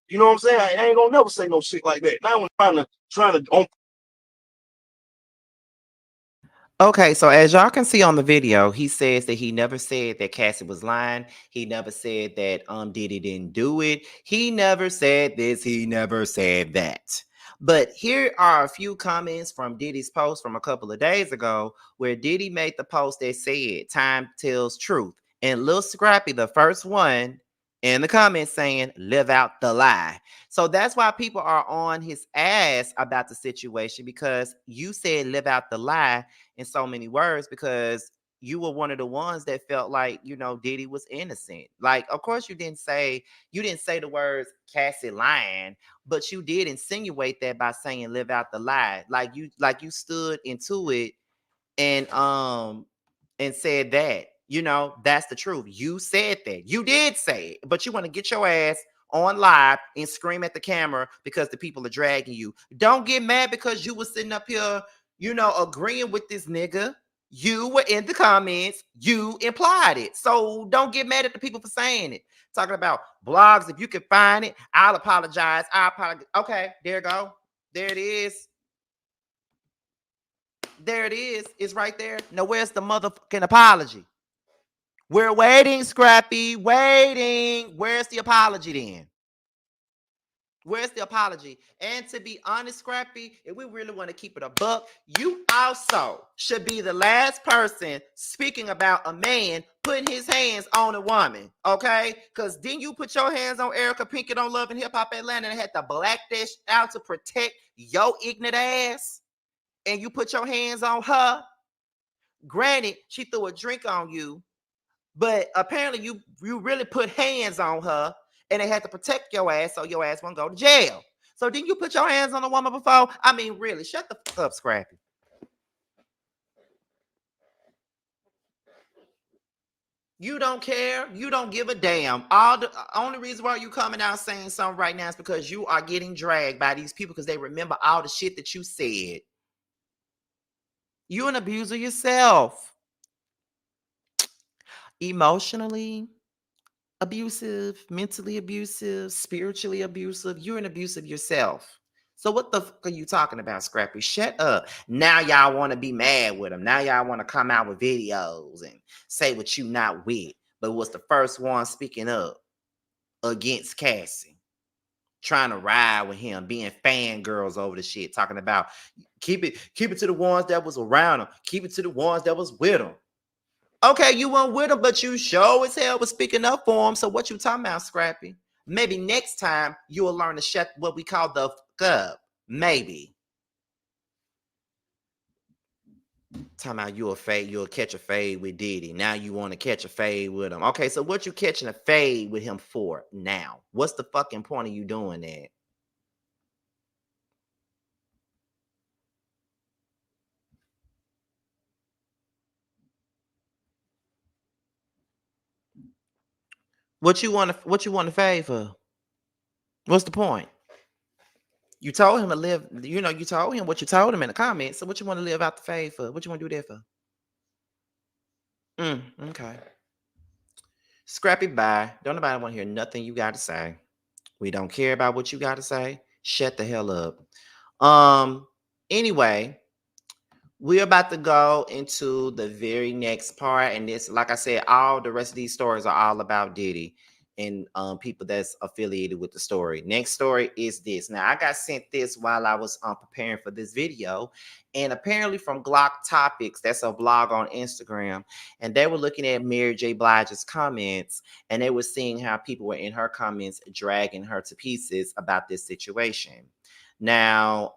You know what I'm saying? I ain't gonna never say no shit like that. Now when trying to on. Okay, so as y'all can see on the video, he says that he never said that Cassie was lying. He never said that Diddy didn't do it. He never said this. He never said that. But here are a few comments from Diddy's post from a couple of days ago, where Diddy made the post that said, "Time tells truth." And Lil Scrappy, the first one, in the comments saying, live out the lie. So that's why people are on his ass about the situation, because you said live out the lie in so many words, because you were one of the ones that felt like, Diddy was innocent. Like, of course, you didn't say the words Cassie lying, but you did insinuate that by saying live out the lie. Like you stood into it and said that, that's the truth. You said that. You did say it, but you want to get your ass on live and scream at the camera because the people are dragging you. Don't get mad because you were sitting up here, agreeing with this nigga. You were in the comments, you implied it. So don't get mad at the people for saying it. Talking about blogs, if you can find it, I'll apologize. I apologize. Okay, there you go. There it is. There it is. It's right there. Now, where's the motherfucking apology? We're waiting, Scrappy. Waiting. Where's the apology then? Where's the apology? And to be honest, Scrappy, if we really want to keep it a buck, you also should be the last person speaking about a man putting his hands on a woman, okay? Because then you put your hands on Erica Pinkett on Love and Hip Hop Atlanta and had to black that out to protect your ignorant ass, and you put your hands on her. Granted, she threw a drink on you, but apparently you really put hands on her, and they had to protect your ass so your ass won't go to jail. So didn't you put your hands on a woman before? I mean, really, shut the fuck up, Scrappy. You don't care. You don't give a damn. All the only reason why you coming out saying something right now is because you are getting dragged by these people because they remember all the shit that you said. You an abuser yourself. Emotionally abusive, mentally abusive, spiritually abusive. You're an abusive yourself. So what the fuck are you talking about, Scrappy? Shut up. Now y'all want to be mad with him. Now y'all want to come out with videos and say what you not with, but was the first one speaking up against Cassie, trying to ride with him, being fangirls over the shit, talking about keep it to the ones that was around him, keep it to the ones that was with him. Okay, you weren't with him, but you sure as hell was speaking up for him. So what you talking about, Scrappy? Maybe next time you will learn to shut what we call the fuck up. Maybe. Talking about you'll catch a fade with Diddy. Now you want to catch a fade with him. Okay, so what you catching a fade with him for now? What's the fucking point of you doing that? What you want to fade for? What's the point? You told him to live, you told him what you told him in the comments. So what you want to live out the fade for? What you want to do that for? Okay. Scrappy, bye. Don't nobody want to hear nothing you got to say. We don't care about what you got to say. Shut the hell up. Anyway, we're about to go into the very next part. And this, like I said, all the rest of these stories are all about Diddy and people that's affiliated with the story. Next story is this. Now, I got sent this while I was preparing for this video. And apparently from Glock Topics, that's a blog on Instagram. And they were looking at Mary J. Blige's comments. And they were seeing how people were in her comments dragging her to pieces about this situation. Now,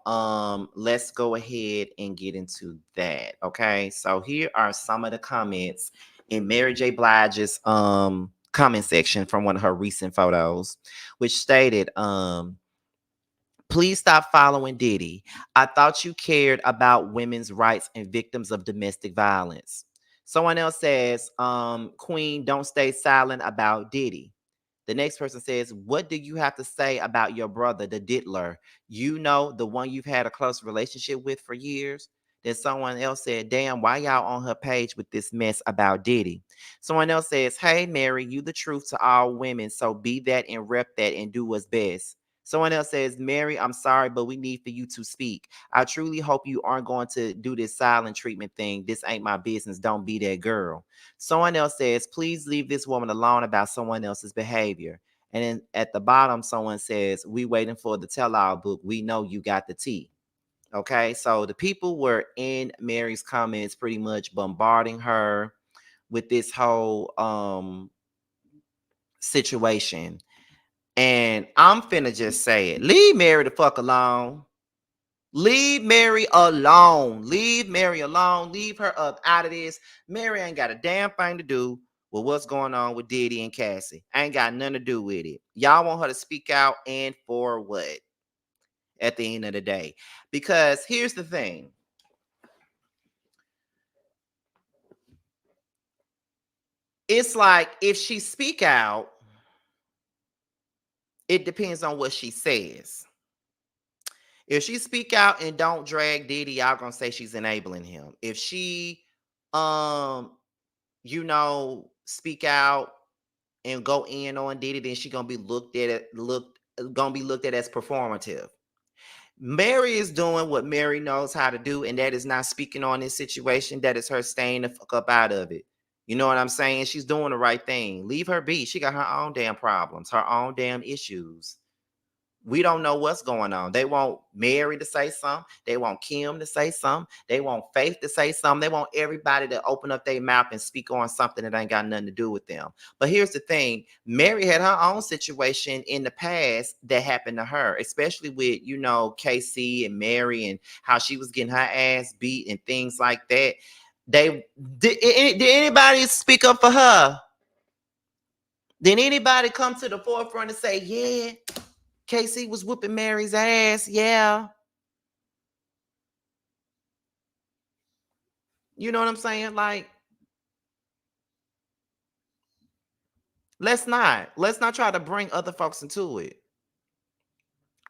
let's go ahead and get into that. Okay, so here are some of the comments in Mary J. Blige's comment section from one of her recent photos, which stated, please stop following Diddy. I thought you cared about women's rights and victims of domestic violence. Someone else says, Queen, don't stay silent about Diddy. The next person says, what do you have to say about your brother, the diddler? You know, the one you've had a close relationship with for years. Then someone else said, damn, why y'all on her page with this mess about Diddy? Someone else says, hey, Mary, you the truth to all women. So be that and rep that and do what's best. Someone else says, Mary, I'm sorry, but we need for you to speak. I truly hope you aren't going to do this silent treatment thing. This ain't my business. Don't be that girl. Someone else says, please leave this woman alone about someone else's behavior. And then at the bottom, someone says, we waiting for the tell-all book. We know you got the tea. Okay, so the people were in Mary's comments pretty much bombarding her with this whole situation. And I'm finna just say it. Leave Mary the fuck alone. Leave Mary alone. Leave Mary alone. Leave her up out of this. Mary ain't got a damn thing to do with what's going on with Diddy and Cassie. Ain't got nothing to do with it. Y'all want her to speak out, and for what? At the end of the day. Because here's the thing. It's like if she speak out, it depends on what she says. If she speak out and don't drag Diddy, y'all gonna say she's enabling him. If she speak out and go in on Diddy, then she gonna be looked at as performative. Mary is doing what Mary knows how to do, and that is not speaking on this situation. That is her staying the fuck up out of it. You know what I'm saying? She's doing the right thing. Leave her be. She got her own damn problems, her own damn issues. We don't know what's going on. They want Mary to say something. They want Kim to say something. They want Faith to say something. They want everybody to open up their mouth and speak on something that ain't got nothing to do with them. But here's the thing. Mary had her own situation in the past that happened to her, especially with, Casey and Mary and how she was getting her ass beat and things like that. Did anybody speak up for her? Did anybody come to the forefront and say, yeah, Casey was whooping Mary's ass? Yeah. You know what I'm saying? Like, let's not try to bring other folks into it.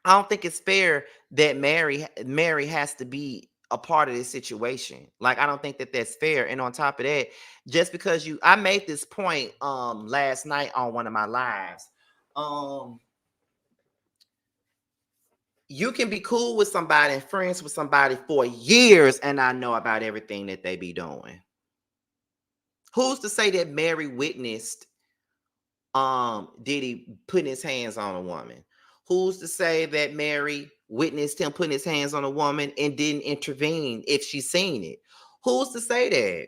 I don't think it's fair that Mary has to be a part of this situation. Like, I don't think that that's fair. And on top of that, just because I made this point last night on one of my lives. You can be cool with somebody and friends with somebody for years and not know about everything that they be doing. Who's to say that Mary witnessed Diddy putting his hands on a woman? Who's to say that Mary witnessed him putting his hands on a woman and didn't intervene if she's seen it? Who's to say that?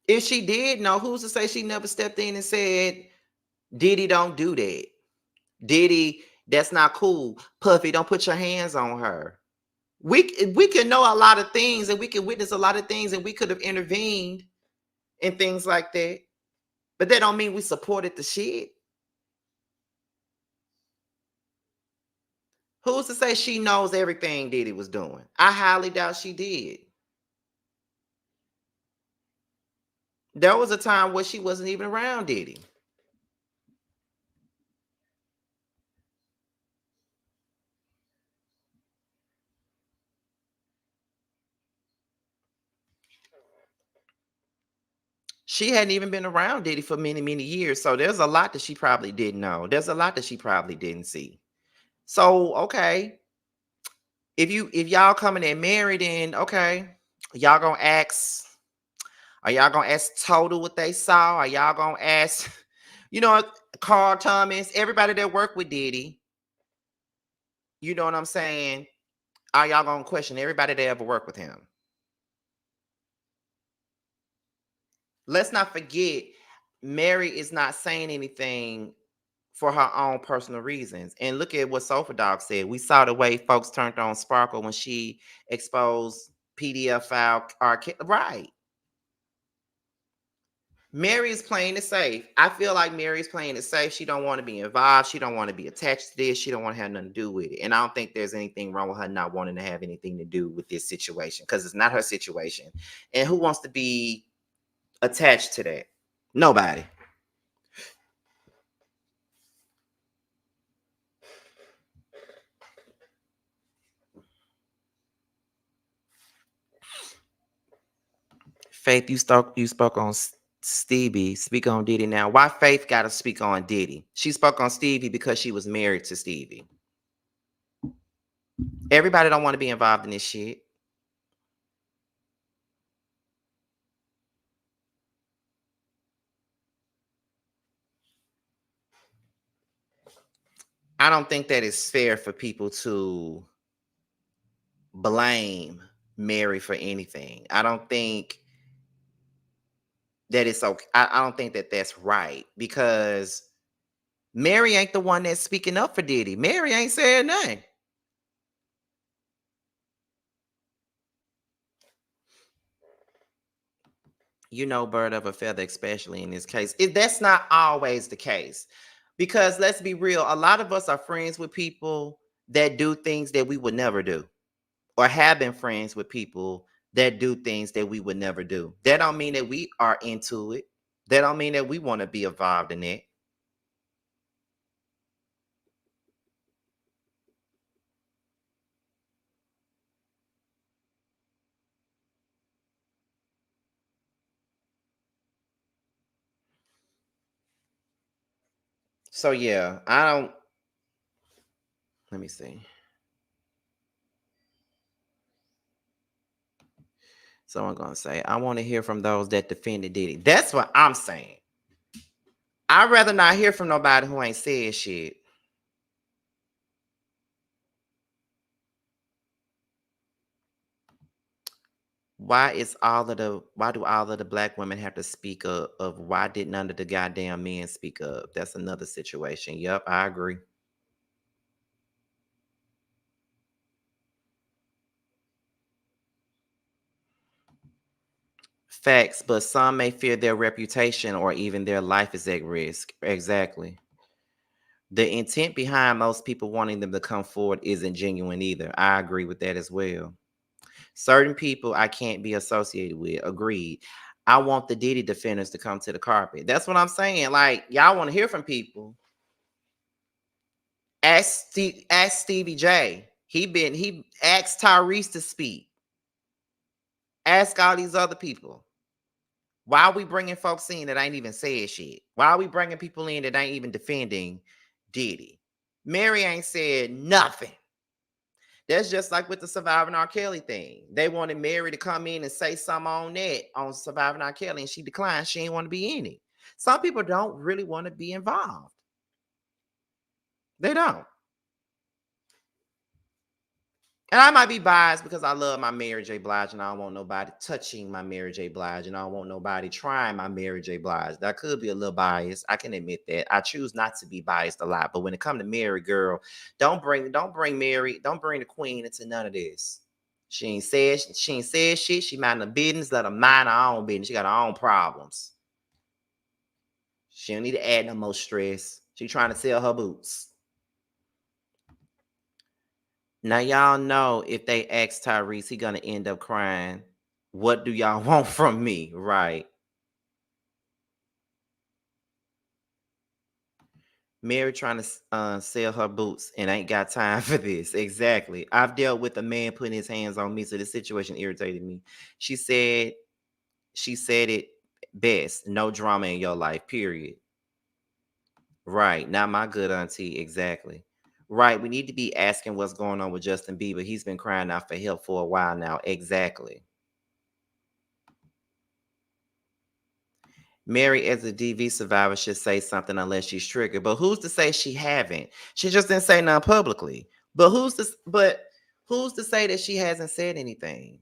If she did know, who's to say she never stepped in and said, Diddy, don't do that. Diddy, that's not cool. Puffy, don't put your hands on her. We can know a lot of things and we can witness a lot of things and we could have intervened and things like that. But that don't mean we supported the shit. Who's to say she knows everything Diddy was doing? I highly doubt she did. There was a time where she wasn't even around Diddy. She hadn't even been around Diddy for many, many years. So there's a lot that she probably didn't know. There's a lot that she probably didn't see. So, okay. If y'all coming in married, then okay, y'all gonna ask. Are y'all gonna ask Total what they saw? Are y'all gonna ask, Carl Thomas, everybody that worked with Diddy? You know what I'm saying? Are y'all gonna question everybody that ever worked with him? Let's not forget, Mary is not saying anything for her own personal reasons. And look at what Sofa Dog said. We saw the way folks turned on Sparkle when she exposed PDF file arcade. Right. Mary is playing it safe. I feel like Mary is playing it safe. She don't want to be involved. She don't want to be attached to this. She don't want to have nothing to do with it. And I don't think there's anything wrong with her not wanting to have anything to do with this situation because it's not her situation. And who wants to be attached to that? Nobody. Faith, you spoke on Stevie. Speak on Diddy now. Why Faith got to speak on Diddy? She spoke on Stevie because she was married to Stevie. Everybody don't want to be involved in this shit. I don't think that it's fair for people to blame Mary for anything. I don't think that it's okay. I don't think that that's right, because Mary ain't the one that's speaking up for Diddy. Mary ain't said nothing. Bird of a feather, especially in this case. That's not always the case. Because let's be real, a lot of us are friends with people that do things that we would never do, or have been friends with people that do things that we would never do. That don't mean that we are into it. That don't mean that we want to be involved in it. So yeah, let me see. So I'm going to say, I want to hear from those that defended Diddy. That's what I'm saying. I'd rather not hear from nobody who ain't said shit. Why do all of the black women have to speak up? Why did none of the goddamn men speak up? That's another situation. Yep, I agree. Facts, but some may fear their reputation or even their life is at risk. Exactly. The intent behind most people wanting them to come forward isn't genuine either. I agree with that as well. Certain people I can't be associated with. Agreed. I want the Diddy defenders to come to the carpet. That's what I'm saying. Like, y'all want to hear from people. Ask Stevie J. He asked Tyrese to speak. Ask all these other people. Why are we bringing folks in that ain't even said shit? Why are we bringing people in that ain't even defending Diddy? Mary ain't said nothing. That's just like with the Surviving R. Kelly thing. They wanted Mary to come in and say something on that, on Surviving R. Kelly, and she declined. She didn't want to be in it. Some people don't really want to be involved. They don't. And I might be biased because I love my Mary J. Blige and I don't want nobody touching my Mary J. Blige and I don't want nobody trying my Mary J. Blige. That could be a little biased. I can admit that. I choose not to be biased a lot. But when it comes to Mary, girl, don't bring Mary, don't bring the queen into none of this. She ain't said shit. She mind her business. Let her mind her own business. She got her own problems. She don't need to add no more stress. She trying to sell her boots. Now y'all know if they ask Tyrese, he gonna end up crying. What do y'all want from me? Right. Mary trying to sell her boots and ain't got time for this. Exactly. I've dealt with a man putting his hands on me, so this situation irritated me. She said it best. No drama in your life, period. Right. Not my good auntie. Exactly. Right. We need to be asking what's going on with Justin Bieber. He's been crying out for help for a while now. Exactly. Mary, as a DV survivor, should say something unless she's triggered. But who's to say she haven't? She just didn't say nothing publicly. But who's to say that she hasn't said anything?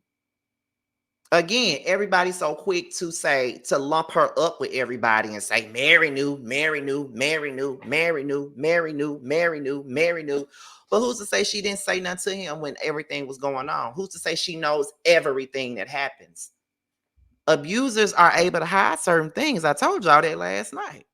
Again, everybody's so quick to lump her up with everybody and say Mary knew, Mary knew, Mary knew, Mary knew, Mary knew, Mary knew, Mary knew. But who's to say she didn't say nothing to him when everything was going on? Who's to say she knows everything that happens? Abusers are able to hide certain things. I told y'all that last night.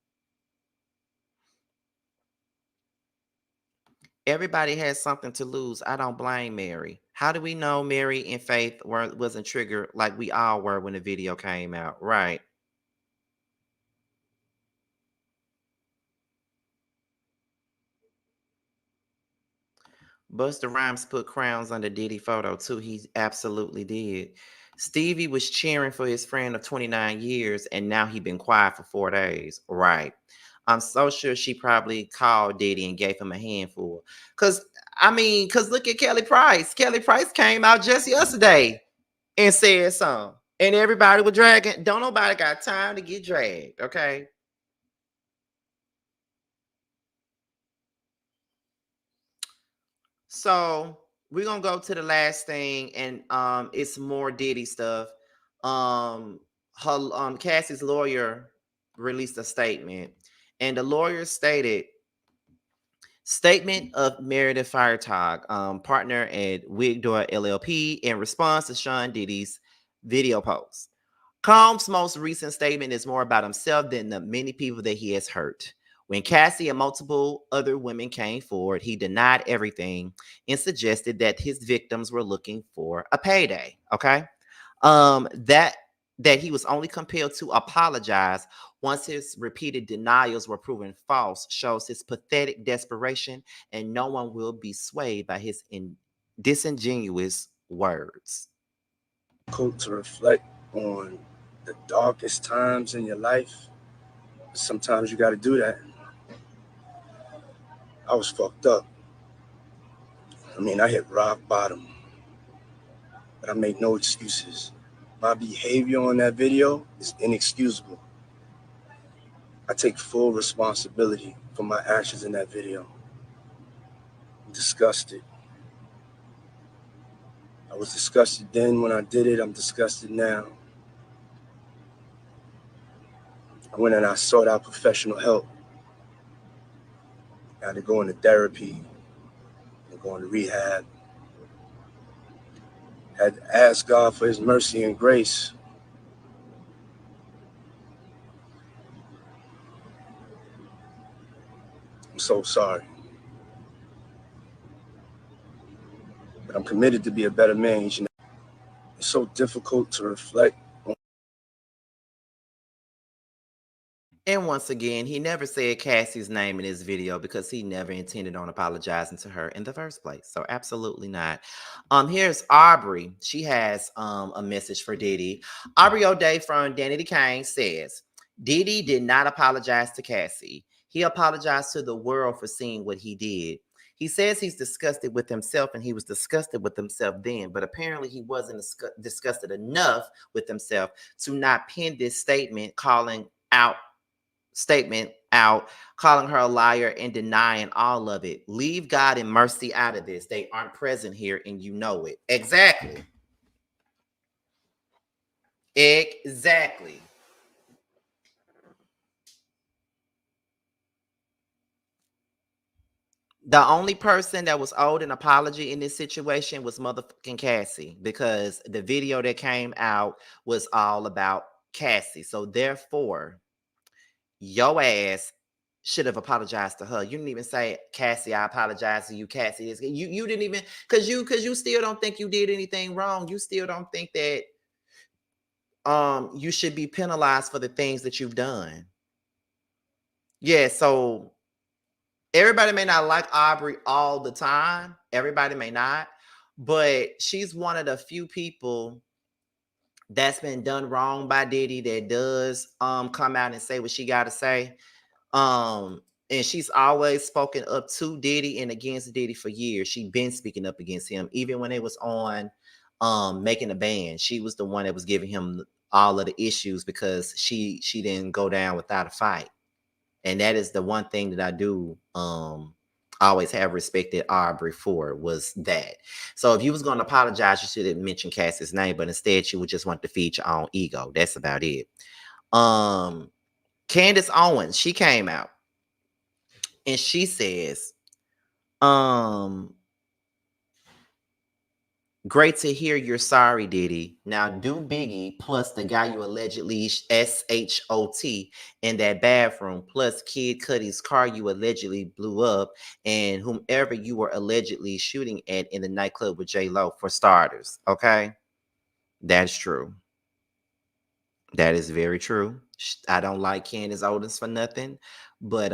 Everybody has something to lose. I don't blame Mary. How do we know Mary and Faith wasn't triggered like we all were when the video came out? Right. Busta Rhymes put crowns under Diddy photo too. He absolutely did. Stevie was cheering for his friend of 29 years, and now he been quiet for 4 days. Right. I'm so sure she probably called Diddy and gave him a handful. Cause look at Kelly Price. Kelly Price came out just yesterday and said something. And everybody was dragging. Don't nobody got time to get dragged. Okay. So we're gonna go to the last thing, and it's more Diddy stuff. Cassie's lawyer released a statement, and the lawyer stated, statement of Meredith Firetog, partner at Wigdor LLP, in response to Sean Diddy's video post. Combs' most recent statement is more about himself than the many people that he has hurt. When Cassie and multiple other women came forward, he denied everything and suggested that his victims were looking for a payday. Okay. That he was only compelled to apologize once his repeated denials were proven false shows his pathetic desperation, and no one will be swayed by his disingenuous words. To reflect on the darkest times in your life. Sometimes you got to do that. I was fucked up. I mean, I hit rock bottom, but I make no excuses. My behavior on that video is inexcusable. I take full responsibility for my actions in that video. I'm disgusted. I was disgusted then when I did it. I'm disgusted now. I went and I sought out professional help. I had to go into therapy and go into rehab. I had to ask God for his mercy and grace. I'm so sorry. But I'm committed to be a better man each and every day. It's so difficult to reflect on. And once again, he never said Cassie's name in his video because he never intended on apologizing to her in the first place. So absolutely not. Here's Aubrey. She has a message for Diddy. Aubrey O'Day from Danity Kane says, Diddy did not apologize to Cassie. He apologized to the world for seeing what he did. He says he's disgusted with himself, and he was disgusted with himself then, but apparently he wasn't disgusted enough with himself to not pen this statement calling her a liar and denying all of it. Leave God and mercy out of this. They aren't present here, and you know it. Exactly. The only person that was owed an apology in this situation was motherfucking Cassie, because the video that came out was all about Cassie. So therefore, your ass should have apologized to her. You didn't even say, Cassie, I apologize to you, Cassie. You didn't even, because you still don't think you did anything wrong. You still don't think that you should be penalized for the things that you've done. Yeah, so everybody may not like Aubrey all the time. Everybody may not, but she's one of the few people that's been done wrong by Diddy that does come out and say what she got to say. And she's always spoken up to Diddy and against Diddy for years. She's been speaking up against him, even when it was on making a band. She was the one that was giving him all of the issues because she didn't go down without a fight. And that is the one thing that I do always have respected Aubrey for, was that. So if you was going to apologize, you should have mentioned Cassie's name, but instead you would just want to feed your own ego. That's about it. Candace Owens, she came out and she says, great to hear you're sorry, Diddy. Now do Biggie plus the guy you allegedly SHOT in that bathroom, plus Kid Cudi's car you allegedly blew up, and whomever you were allegedly shooting at in the nightclub with J-Lo, for starters. Okay? That's true. That is very true. I don't like Candace Owens for nothing, but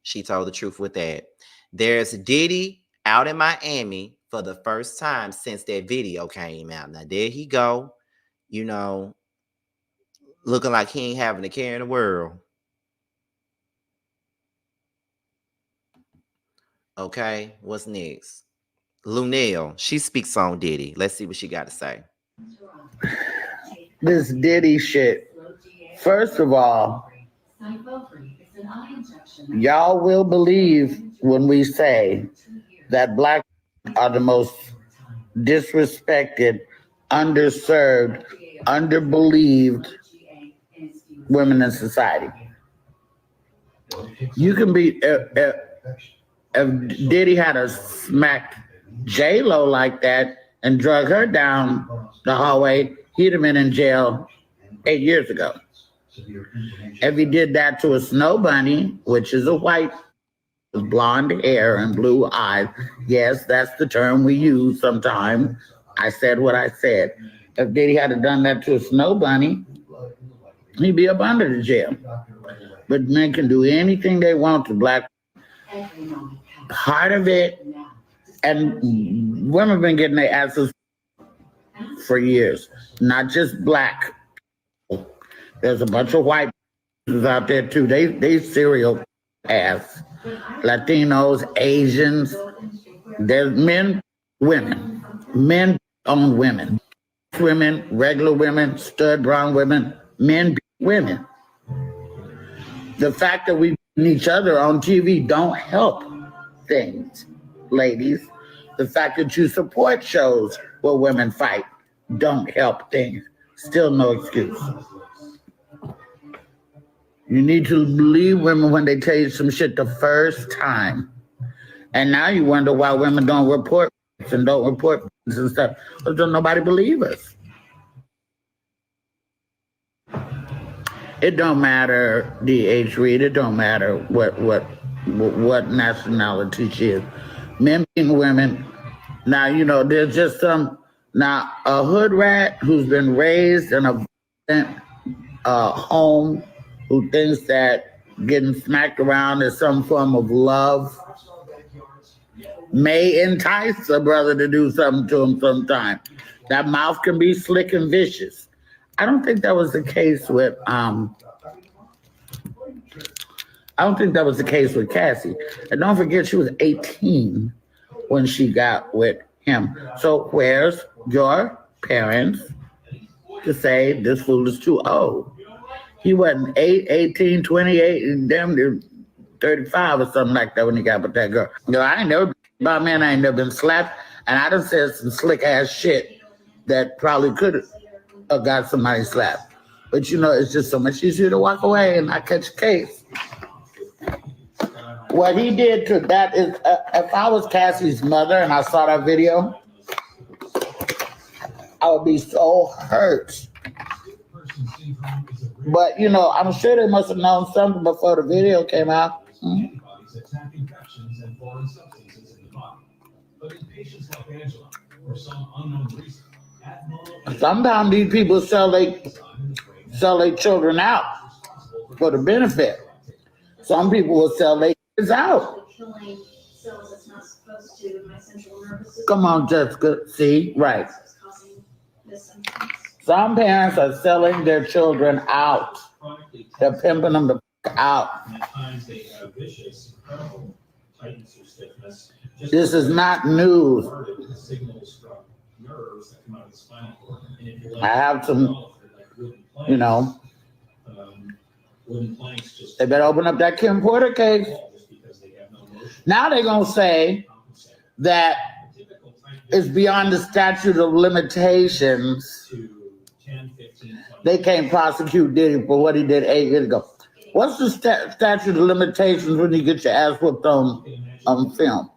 she told the truth with that. There's Diddy out in Miami for the first time since that video came out. Now there he go, looking like he ain't having a care in the world. Okay, what's next? Lunel, she speaks on Diddy. Let's see what she got to say. This Diddy shit. First of all, y'all will believe when we say that black are the most disrespected, underserved, underbelieved women in society. You can be, if Diddy had a smacked J-Lo like that and drug her down the hallway, he'd have been in jail 8 years ago. If he did that to a snow bunny, which is a white with blonde hair and blue eyes, yes, that's the term we use sometimes. I said what I said. If Diddy had done that to a snow bunny, he'd be up under the jail. But men can do anything they want to black. Part of it, and women have been getting their asses for years, not just black. There's a bunch of white out there too. They serial ass. Latinos, Asians. There's men, women. Men own women. Women, regular women, stud brown women, men, women. The fact that we beat each other on TV don't help things, ladies. The fact that you support shows where women fight don't help things. Still no excuse. You need to believe women when they tell you some shit the first time. And now you wonder why women don't report and don't report and stuff. Because don't nobody believe us. It don't matter, D.H. Reed. It don't matter what nationality she is. Men being women. Now, you know, there's just a hood rat who's been raised in a home who thinks that getting smacked around is some form of love may entice a brother to do something to him sometime. That mouth can be slick and vicious. I don't think that was the case with Cassie. And don't forget she was 18 when she got with him. So where's your parents to say this fool is too old? He wasn't 18, 28, and damn near 35 or something like that when he got with that girl. You know, I ain't never been by man, I ain't never been slapped, and I done said some slick ass shit that probably could have got somebody slapped. But you know, it's just so much easier to walk away and not catch a case. What he did to that is, if I was Cassie's mother and I saw that video, I would be so hurt. But, you know, I'm sure they must have known something before the video came out. Mm-hmm. Sometimes these people sell their children out for the benefit. Some people will sell their kids out. Come on, Jessica. See? Right. Some parents are selling their children out. They're pimping them the out. This is not news. I have some, you know, they better open up that Kim Porter case. Now they're going to say that it's beyond the statute of limitations. They can't prosecute Diddy for what he did 8 years ago. What's the statute of limitations when you get your ass whooped on film?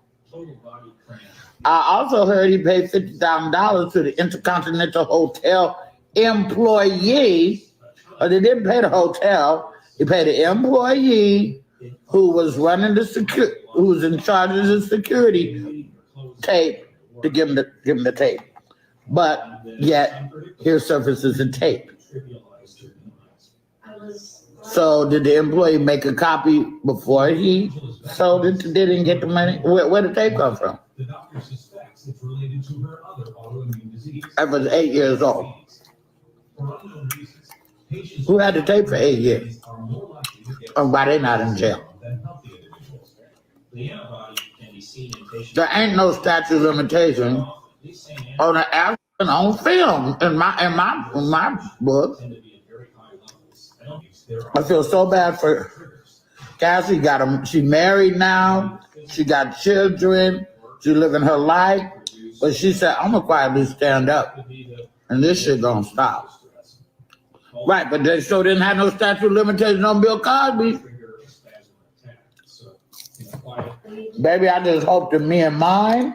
I also heard he paid $50,000 to the Intercontinental Hotel employee, or they didn't pay the hotel. He paid the employee who was running who was in charge of the security tape to give him the tape. But yet, here surfaces the tape. So did the employee make a copy before he sold it to Diddy and get the money? Where did the tape come from? I was 8 years old. Who had the tape for 8 years? And why they not in jail? There ain't no statute of limitation on an African on film in my book. I feel so bad for Cassie. She married now. She got children. She living her life. But she said, I'm gonna quietly stand up and this shit gonna stop. Right, but they still didn't have no statute of limitations on Bill Cosby. Baby, I just hope that me and mine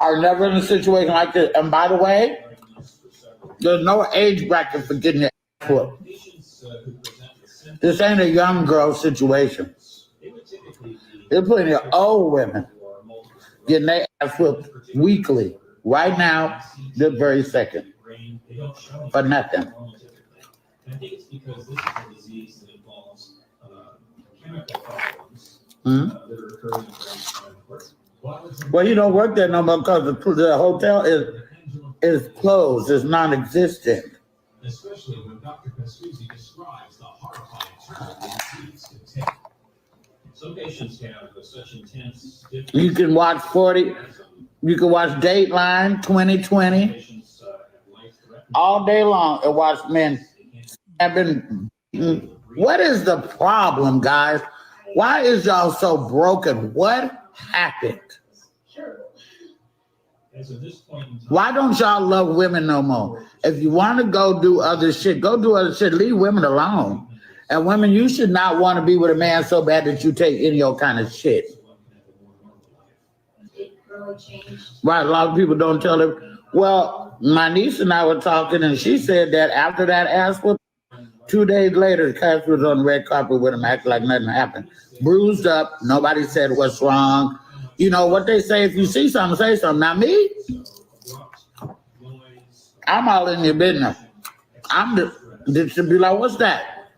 are never in a situation like this. And by the way, there's no age bracket for getting your ass whooped. This ain't a young girl situation. There's plenty of old women getting their ass whooped weekly, right now, this very second, for nothing. I think it's because this is a disease that involves chemical problems Hmm? that are occurring in the brain. Well, you don't work there no more because the hotel is closed, it's non-existent. Especially when Dr. Pascuzzi describes the horrifying turn the disease can take. Some patients have such intense. You can watch 40, you can watch Dateline 2020 Patients have life-threatening. all day long and watch men have been. What is the problem, guys? Why is y'all so broken? What happened? As of this point in time, Why don't y'all love women no more? If you want to go do other shit, go do other shit. Leave women alone. And women, you should not want to be with a man so bad that you take any old kind of shit. Right, a lot of people don't tell them. Well, my niece and I were talking, and she said that after that ass whoop, 2 days later, Cassie was on the red carpet with him, acting like nothing happened. Bruised up, nobody said what's wrong. You know what they say, if you see something, say something. Now me, I'm all in your business. They should be like, what's that?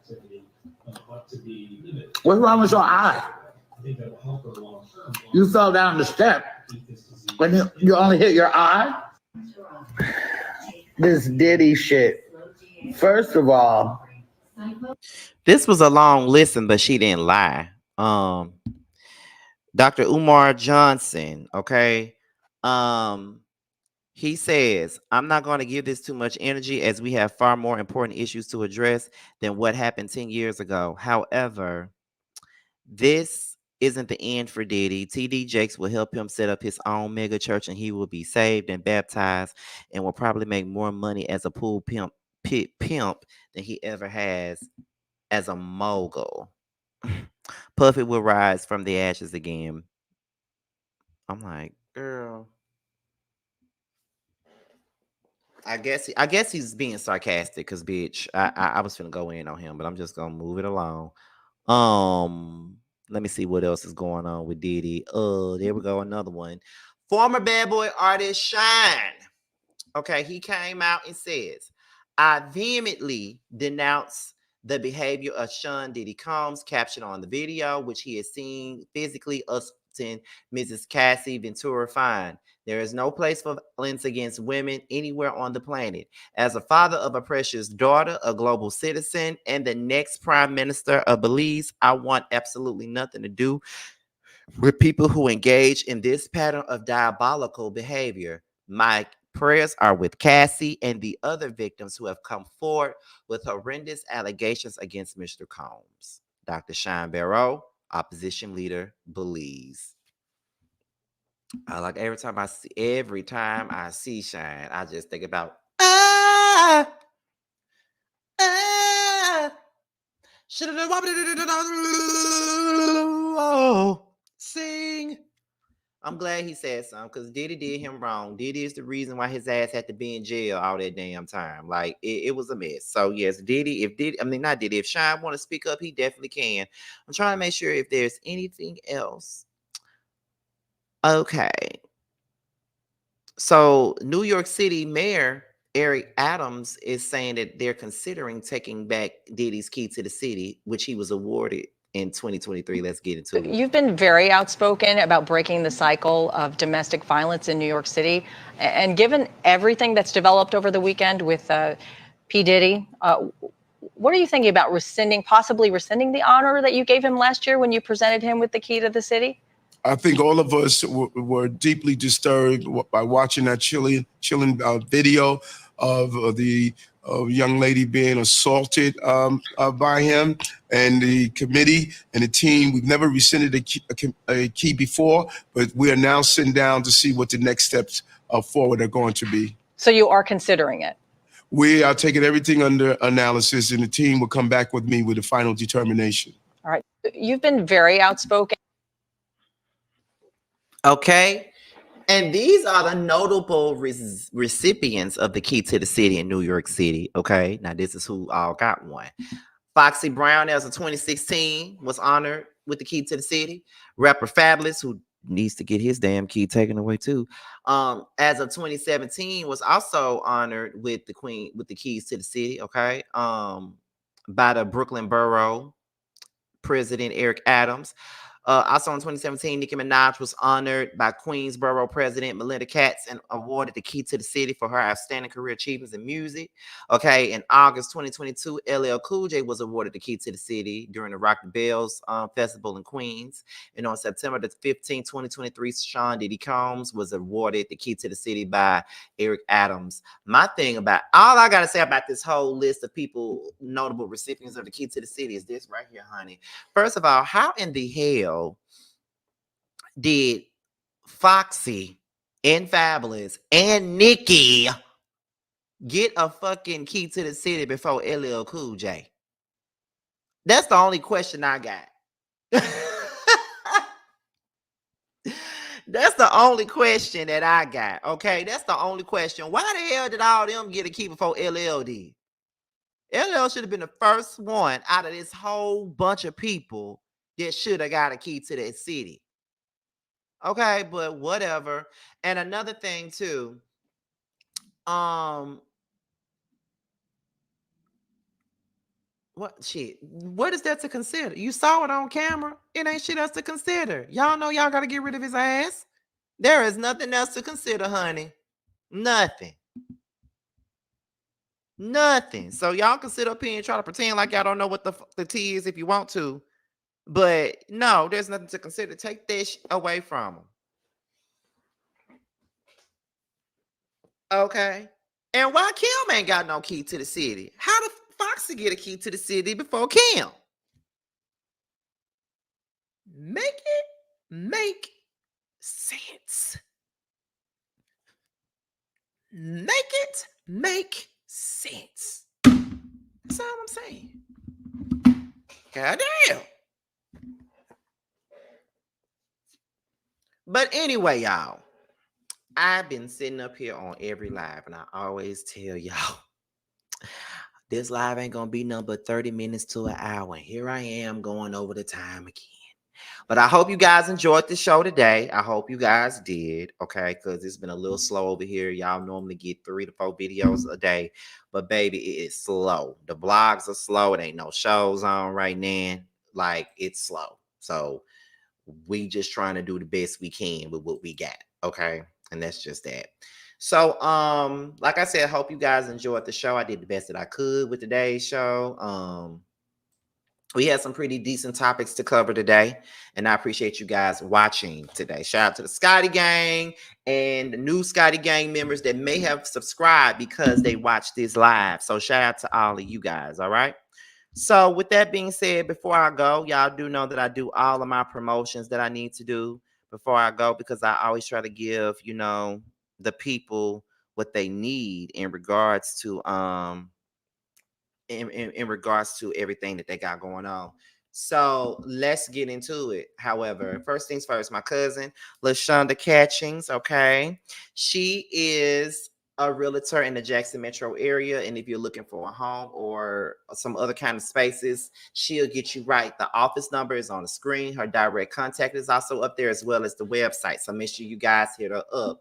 What's wrong with your eye? You fell down the step when you only hit your eye? This Diddy shit. First of all, This was a long listen, but she didn't lie. Dr. Umar Johnson, okay. He says, I'm not going to give this too much energy as we have far more important issues to address than what happened 10 years ago. However, this isn't the end for Diddy. TD Jakes will help him set up his own mega church, and he will be saved and baptized and will probably make more money as a pool pimp than he ever has as a mogul. Puffy will rise from the ashes again. I'm like, girl. I guess he's being sarcastic because, bitch, I was finna go in on him, but I'm just gonna move it along. Let me see what else is going on with Diddy. There we go, another one. Former bad boy artist Shine. Okay, he came out and says, I vehemently denounce the behavior of Sean Diddy Combs captured on the video, which he is seen physically assaulting Mrs. Cassie Ventura Fine. There is no place for violence against women anywhere on the planet. As a father of a precious daughter, a global citizen, and the next prime minister of Belize, I want absolutely nothing to do with people who engage in this pattern of diabolical behavior. My prayers are with Cassie and the other victims who have come forward with horrendous allegations against Mr. Combs. Dr. Shine Barrow, opposition leader, Belize. Like every time I see Shine, I just think about sing. I'm glad he said something because Diddy did him wrong. Diddy is the reason why his ass had to be in jail all that damn time. Like it was a mess. So yes, if Shine want to speak up, he definitely can. I'm trying to make sure if there's anything else. Okay. So New York City Mayor Eric Adams is saying that they're considering taking back Diddy's key to the city, which he was awarded in 2023. Let's get into it. You've been very outspoken about breaking the cycle of domestic violence in New York City. And given everything that's developed over the weekend with P. Diddy, what are you thinking about possibly rescinding the honor that you gave him last year when you presented him with the key to the city? I think all of us were deeply disturbed by watching that chilling video of the young lady being assaulted by him and the committee and the team. We've never rescinded a key before, but we are now sitting down to see what the next steps forward are going to be. So you are considering it? We are taking everything under analysis, and the team will come back with me with a final determination. All right. You've been very outspoken. Okay. And these are the notable recipients of the Key to the City in New York City. Okay. Now, this is who all got one. Foxy Brown, as of 2016, was honored with the Key to the City. Rapper Fabulous, who needs to get his damn key taken away too, as of 2017, was also honored with the keys to the city. Okay. By the Brooklyn Borough President Eric Adams. Also in 2017, Nicki Minaj was honored by Queensborough President Melinda Katz and awarded the Key to the City for her outstanding career achievements in music. Okay, in August 2022, LL Cool J was awarded the Key to the City during the Rock the Bells Festival in Queens. And on September the 15th, 2023, Sean Diddy Combs was awarded the Key to the City by Eric Adams. My thing about all I gotta say about this whole list of people, notable recipients of the Key to the City, is this right here, honey. First of all, how in the hell did Foxy and Fabulous and Nicki get a fucking Key to the City before LL Cool J? That's the only question I got. That's the only question that I got. Okay, that's the only question. Why the hell did all them get a key before LL did? LL should have been the first one out of this whole bunch of people that should have got a key to that city. Okay, but whatever. And another thing too, what is that to consider? You saw it on camera. It ain't shit else to consider. Y'all know y'all gotta get rid of his ass. There is nothing else to consider, honey. Nothing. Nothing. So y'all can sit up here and try to pretend like y'all don't know what the tea is if you want to. But no, there's nothing to consider. Take this away from them. Okay. And why Kim ain't got no key to the city? How did Foxy get a key to the city before Kim? Make it make sense. Make it make sense. That's all I'm saying. God damn. But anyway, y'all, I've been sitting up here on every live, and I always tell y'all, this live ain't gonna be nothing but 30 minutes to an hour. And here I am going over the time again. But I hope you guys enjoyed the show today. I hope you guys did, okay? Because it's been a little slow over here. Y'all normally get 3 to 4 videos a day. But, baby, it is slow. The blogs are slow. It ain't no shows on right now. Like, it's slow. So, we just trying to do the best we can with what we got, okay? And that's just that. So, like I said, I hope you guys enjoyed the show. I did the best that I could with today's show. We had some pretty decent topics to cover today, and I appreciate you guys watching today. Shout out to the Scotty Gang and the new Scotty Gang members that may have subscribed because they watched this live. So shout out to all of you guys, all right? So with that being said, before I go, y'all do know that I do all of my promotions that I need to do before I go, because I always try to give, you know, the people what they need in regards to in regards to everything that they got going on. So let's get into it. However, first things first, my cousin LaShonda Catchings, okay, she is a realtor in the Jackson metro area, and if you're looking for a home or some other kind of spaces, she'll get you right. The office number is on the screen. Her direct contact is also up there, as well as the website, so make sure you guys hit her up.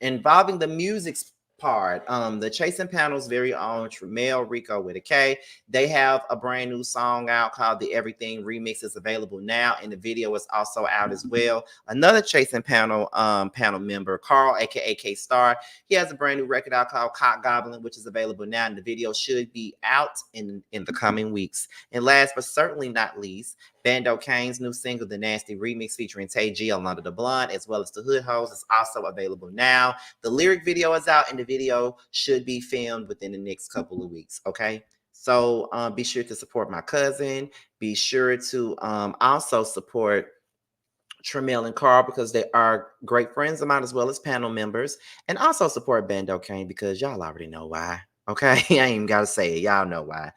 Involving the music part, the Chasing Panel's very own Tremel Rico with a K, they have a brand new song out called The Everything Remix. Is available now, and the video is also out as well. Another Chasing Panel panel member, Carl, aka K Star, he has a brand new record out called Cock Goblin, which is available now, and the video should be out in the coming weeks. And last but certainly not least, Bando Kane's new single, The Nasty Remix, featuring Tay G on Under the Blonde, as well as The Hood Hoes, is also available now. The lyric video is out, and the video should be filmed within the next couple of weeks, okay? So be sure to support my cousin. Be sure to also support Tremel and Carl, because they are great friends of mine as well as panel members. And also support Bando Kane, because y'all already know why. Okay, I ain't even gotta say it. Y'all know why.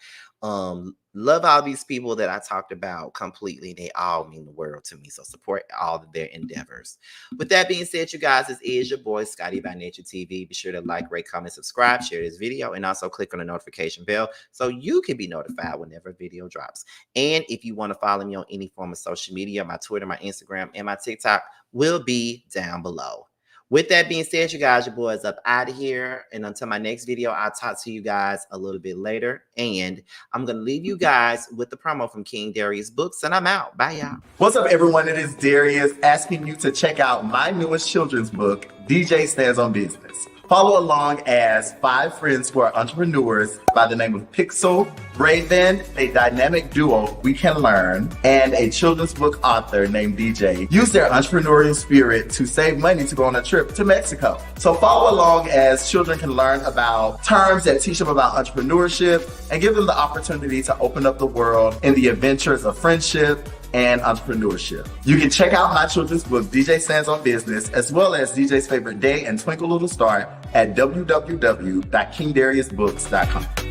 Love all these people that I talked about completely. They all mean the world to me. So support all of their endeavors. With that being said, you guys, this is your boy Scotty by Nature TV. Be sure to like, rate, comment, subscribe, share this video, and also click on the notification bell so you can be notified whenever a video drops. And if you want to follow me on any form of social media, my Twitter, my Instagram, and my TikTok will be down below. With that being said, you guys, your boy is up out of here. And until my next video, I'll talk to you guys a little bit later. And I'm going to leave you guys with the promo from King Darius Books, and I'm out. Bye, y'all. What's up, everyone? It is Darius asking you to check out my newest children's book, DJ Stands on Business. Follow along as 5 friends who are entrepreneurs by the name of Pixel, Raven, a dynamic duo we can learn, and a children's book author named DJ use their entrepreneurial spirit to save money to go on a trip to Mexico. So follow along as children can learn about terms that teach them about entrepreneurship and give them the opportunity to open up the world in the adventures of friendship and entrepreneurship. You can check out my children's book, DJ Stands on Business, as well as DJ's Favorite Day and Twinkle Little Star at www.kingdariusbooks.com.